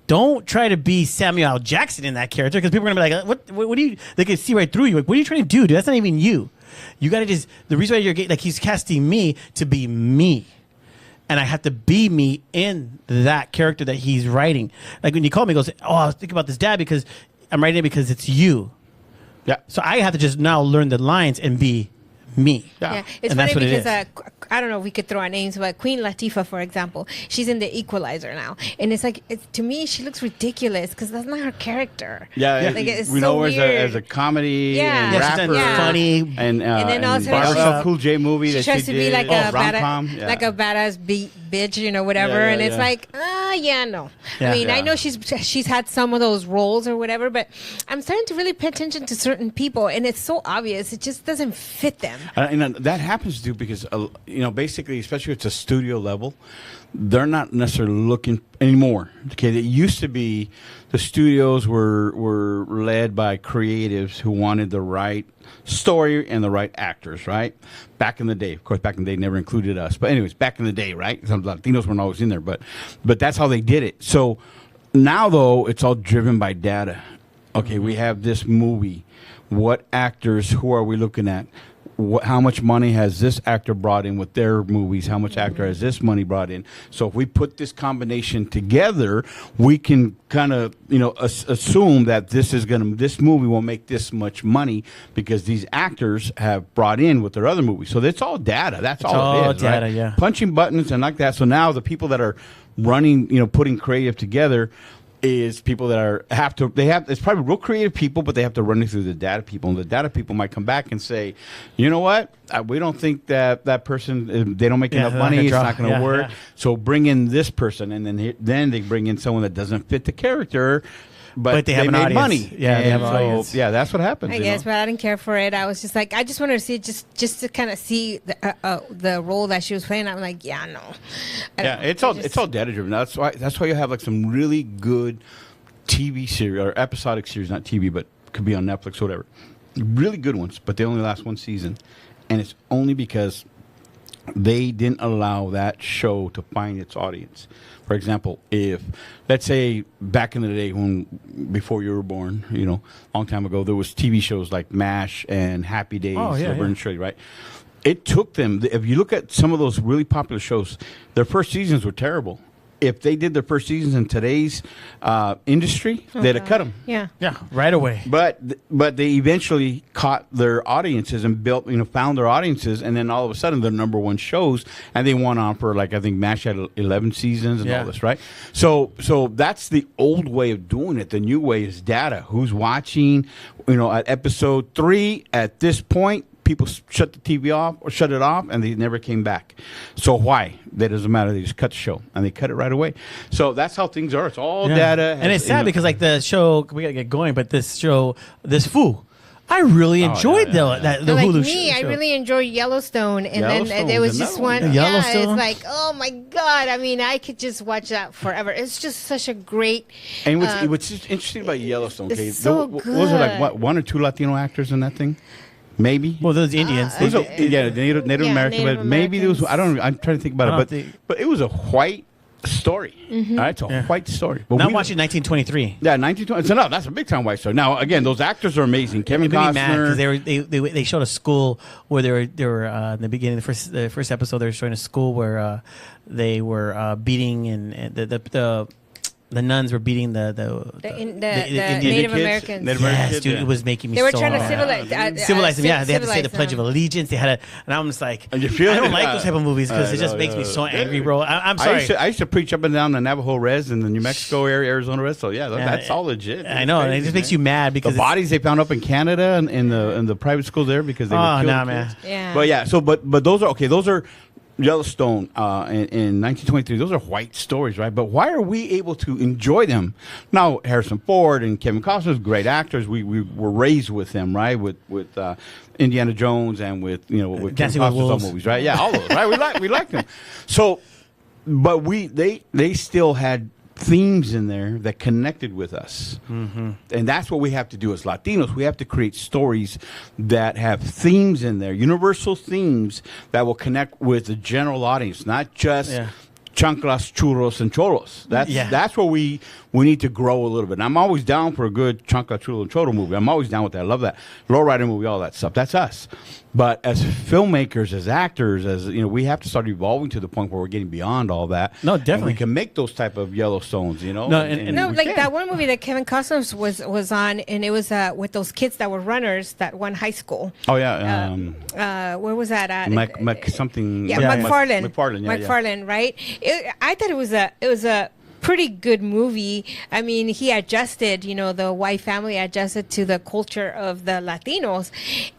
Don't try to be Samuel L. Jackson in that character because people are going to be like, what do you, they can see right through you. Like, what are you trying to do, dude? That's not even you. You got to just, the reason why you're getting, like, he's casting me to be me. And I have to be me in that character that he's writing. Like when he called me, he goes, oh, I was thinking about this dad because I'm writing it because it's you. Yeah. So I have to just now learn the lines and be me. Yeah, it's and funny that's because I don't know if we could throw our names, but Queen Latifah, for example, she's in The Equalizer now, and it's like to me she looks ridiculous because that's not her character. Yeah, like it's we so know her weird. as a comedy Yeah. and Yeah, she's rapper, done funny, And and then also LL Cool J movie she that tries she to did. be like a rom-com. badass, like a badass bitch, whatever. Yeah, and it's yeah. like, no. Yeah. I mean, I Yeah. know she's had some of those roles or whatever, but I'm starting to really pay attention to certain people, and it's so obvious. It just doesn't fit them. And that happens to because basically, especially if it's a studio level, they're not necessarily looking anymore. Okay, it used to be the studios were led by creatives who wanted the right story and the right actors, right? Back in the day, of course, back in the day never included us, but anyways, back in the day, right? Some Latinos weren't always in there, but that's how they did it. So now though, it's all driven by data. Okay, we have this movie. What actors? Who are we looking at? How much money has this actor brought in with their movies? How much actor has this money brought in? So if we put this combination together, we can kind of assume that this movie will make this much money because these actors have brought in with their other movies. So it's all data. That's all it is, data, right? yeah. Punching buttons and like that. So now the people that are running, putting creative together is people that it's probably real creative people, but they have to run it through the data people. And the data people might come back and say, you know what? We don't think that person, they don't make enough money. It's not going to work. Yeah. So bring in this person. And then they bring in someone that doesn't fit the character. But they have an made audience. money. Yeah, they have And an audience. Yeah, that's what happens. I you guess, know? but I didn't care for it. I was just like, I just wanted to see it just to kind of see the role that she was playing. I'm like, yeah, no. I don't Yeah, know. it's all data driven. That's why you have like some really good TV series or episodic series, not TV, but could be on Netflix or whatever. Really good ones, but they only last one season, and it's only because they didn't allow that show to find its audience. For example, if let's say back in the day before you were born, you know, a long time ago, there was TV shows like MASH and Happy Days, Laverne and Shirley, right? It took them. If you look at some of those really popular shows, their first seasons were terrible. If they did their first seasons in today's industry, they'd have cut them. Yeah. Yeah, right away. But they eventually caught their audiences and built, found their audiences, and then all of a sudden they're number one shows, and they went on for like I think MASH had 11 seasons and all this, right? So that's the old way of doing it. The new way is data. Who's watching? At episode 3 at this point. People shut the TV off or shut it off, and they never came back. So why? That doesn't matter. They just cut the show, and they cut it right away. So that's how things are. It's all data. And it's sad because like the show, we gotta get going, but this show, this Foo, I really enjoyed the Like Hulu me, show. I really enjoyed Yellowstone, and then Yellowstone's there was another just one. one. Yeah, Yellowstone? it's like, oh my god! I mean, I could just watch that forever. It's just such a great. And what's just interesting about Yellowstone, okay? it's so was it like good. one or two Latino actors in that thing? Maybe. Well, those Indians. Native American, Native but maybe there was. Americans. I don't know. I'm trying to think about I it, don't but it was a white story. Mm-hmm. All right, it's a white story. But Now I'm we- watching 1923. Yeah, 1920. So no, that's a big time white story. Now again, those actors are amazing. Kevin It made me mad Costner. because they showed a school where they were in the beginning, the first episode, they were showing a school where they were beating and the nuns were beating the Indian Indian Native kids. Americans. Native Yes, Americans, dude, yeah. it was making me They were so trying to mad. civilize, Civilize them, yeah. They had to say the civilize Pledge of them. Allegiance. They had and I'm just like, And you feel I don't it? like those type of movies because it just makes me so angry, bro. I'm sorry. I used to preach up and down the Navajo res and the New Mexico area, Arizona res. So yeah, that's all legit. I know, and it Crazy, just makes man. you mad because The bodies they found up in Canada and in the private schools there because they Oh, were nah, killing man. kids. Yeah. But yeah, so but those are okay. Those are Yellowstone in 1923. Those are white stories, right? But why are we able to enjoy them? Now Harrison Ford and Kevin Costner, great actors. We were raised with them, right? With Indiana Jones and with with Dancing Kevin with Costner's Wolves. movies, right? Yeah, all those, right? We like them. So, but they still had themes in there that connected with us. Mm-hmm. And that's what we have to do as Latinos. We have to create stories that have themes in there, universal themes that will connect with the general audience, not just chanclas, churros, and choros. That's where we need to grow a little bit. And I'm always down for a good chancla, churro, and choro movie. I'm always down with that. I love that. Lowrider movie, all that stuff. That's us. But as filmmakers, as actors, we have to start evolving to the point where we're getting beyond all that. No, And definitely. we can make those type of Yellowstones, No, and No, we like can. that one movie that Kevin Costner was on, and it was with those kids that were runners that one high school. Oh yeah, Where was that at? something. Yeah, Yeah, McFarlane. McFarlane, yeah, McFarlane, right? I thought it was a pretty good movie. I mean, he adjusted, the white family adjusted to the culture of the Latinos,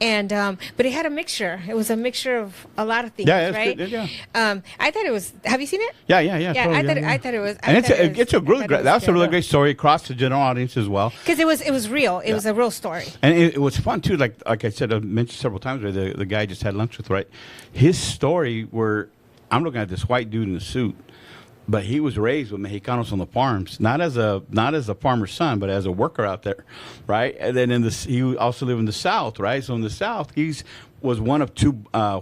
and but it had a mixture. It was a mixture of a lot of things, Yeah, it's right? good, yeah. I thought it was. Have you seen it? Yeah. Yeah, totally, I thought it was. And it's a really great. That's a really great story across the general audience as well. because it was real. It was a real story. And it was fun too. Like I said, I've mentioned several times. The guy I just had lunch with, right? His story where I'm looking at this white dude in a suit, but he was raised with Mexicanos on the farms, not as a farmer's son, but as a worker out there, right? And then he also lived in the South, right? So in the South, was one of two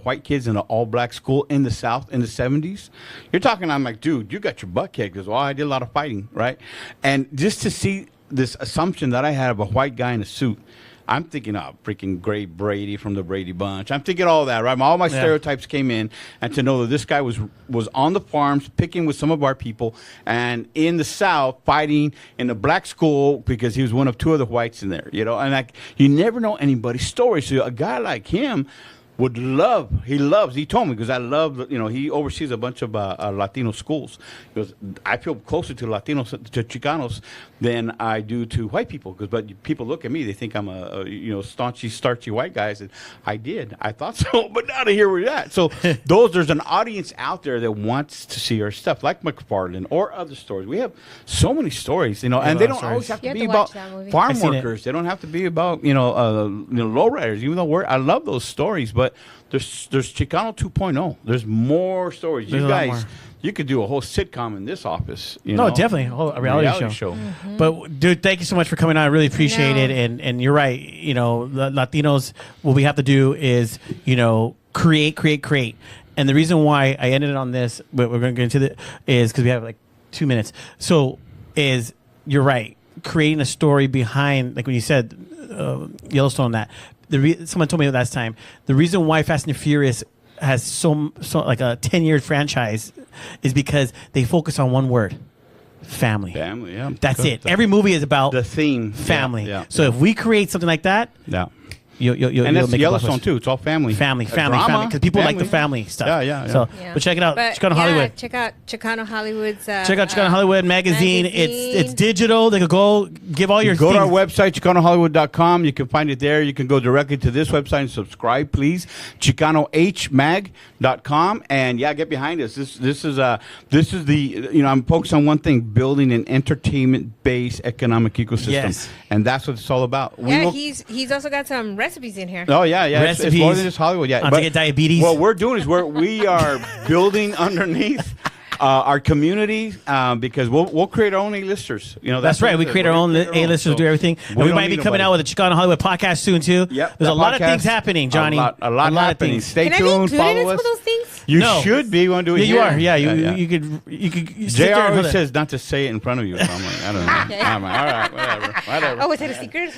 white kids in an all-black school in the South in the 70s. You're talking, I'm like, dude, you got your butt kicked. Because, I did a lot of fighting, right? And just to see this assumption that I had of a white guy in a suit, I'm thinking, freaking great Brady from the Brady Bunch. I'm thinking all that, right? All my stereotypes came in, and to know that this guy was on the farms picking with some of our people, and in the South fighting in a black school because he was one of two other whites in there, And you never know anybody's story. So a guy like him he told me, because I love, he oversees a bunch of Latino schools. He goes, I feel closer to Latinos, to Chicanos, than I do to white people. But people look at me, they think I'm a staunchy, starchy white guy. I said, I thought so, but now to hear where you're at. So there's an audience out there that wants to see our stuff, like McFarland or other stories. We have so many stories, and they don't always have to be about farm workers. They don't have to be about, lowriders, even though I love those stories, but there's Chicano 2.0. There's more stories. There's you guys, you could do a whole sitcom in this office. Definitely a reality show. Mm-hmm. But dude, thank you so much for coming on. I really appreciate it. And you're right. The Latinos, what we have to do is create. And the reason why I ended on this, but we're going to get into it, is because we have like 2 minutes. So you're right. Creating a story behind, like when you said Yellowstone, that someone told me last time, the reason why Fast and Furious has so like a 10-year franchise is because they focus on one word: family. Family, yeah. That's it. Every movie is about the theme, family. Yeah. So if we create something like that, and that's Yellowstone too. It's all family, family, because people like the family stuff. Yeah. So, but check it out, Chicano Hollywood. Check out Chicano Hollywood's. Check out Chicano Hollywood magazine. It's digital. They could go give all your. Go to our website, ChicanoHollywood.com. You can find it there. You can go directly to this website and subscribe, please. ChicanoHmag.com, and get behind us. This is the I'm focused on one thing: building an entertainment-based economic ecosystem, and that's what it's all about. He's also got some recipes in here. Oh yeah. Recipes. It's more than just Hollywood. Yeah, to get diabetes. What we're doing is we are building underneath our community because we'll create our own A-listers. That's right. We create our own A-listers, do everything. And we might be coming out with a Chicano Hollywood podcast soon too. Yep, there's a lot of things happening, Johnny. A lot happening. Things. Stay Can tuned. I be Follow included in us. some of those things? You should be. You want to do it? Yeah, here? you are. Yeah, You could. JR always says not to say it in front of you. So I'm like, I don't know. Okay. I'm like, all right, whatever. Oh, is it a secret?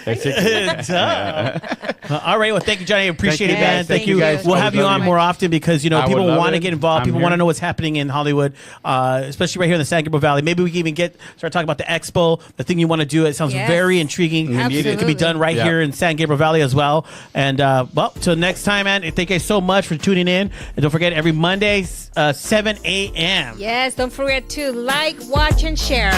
All right. Well, thank you, Johnny. I appreciate it, man. Thank you. We'll have you on more often because people want to get involved. People want to know what's happening in Hollywood, especially right here in the San Gabriel Valley. Maybe we can even start talking about the expo, the thing you want to do. It sounds very intriguing. Absolutely. It can be done right here in San Gabriel Valley as well. And till next time, man. Thank you so much for tuning in. And don't forget, every Monday, 7 a.m. Yes, don't forget to like, watch, and share.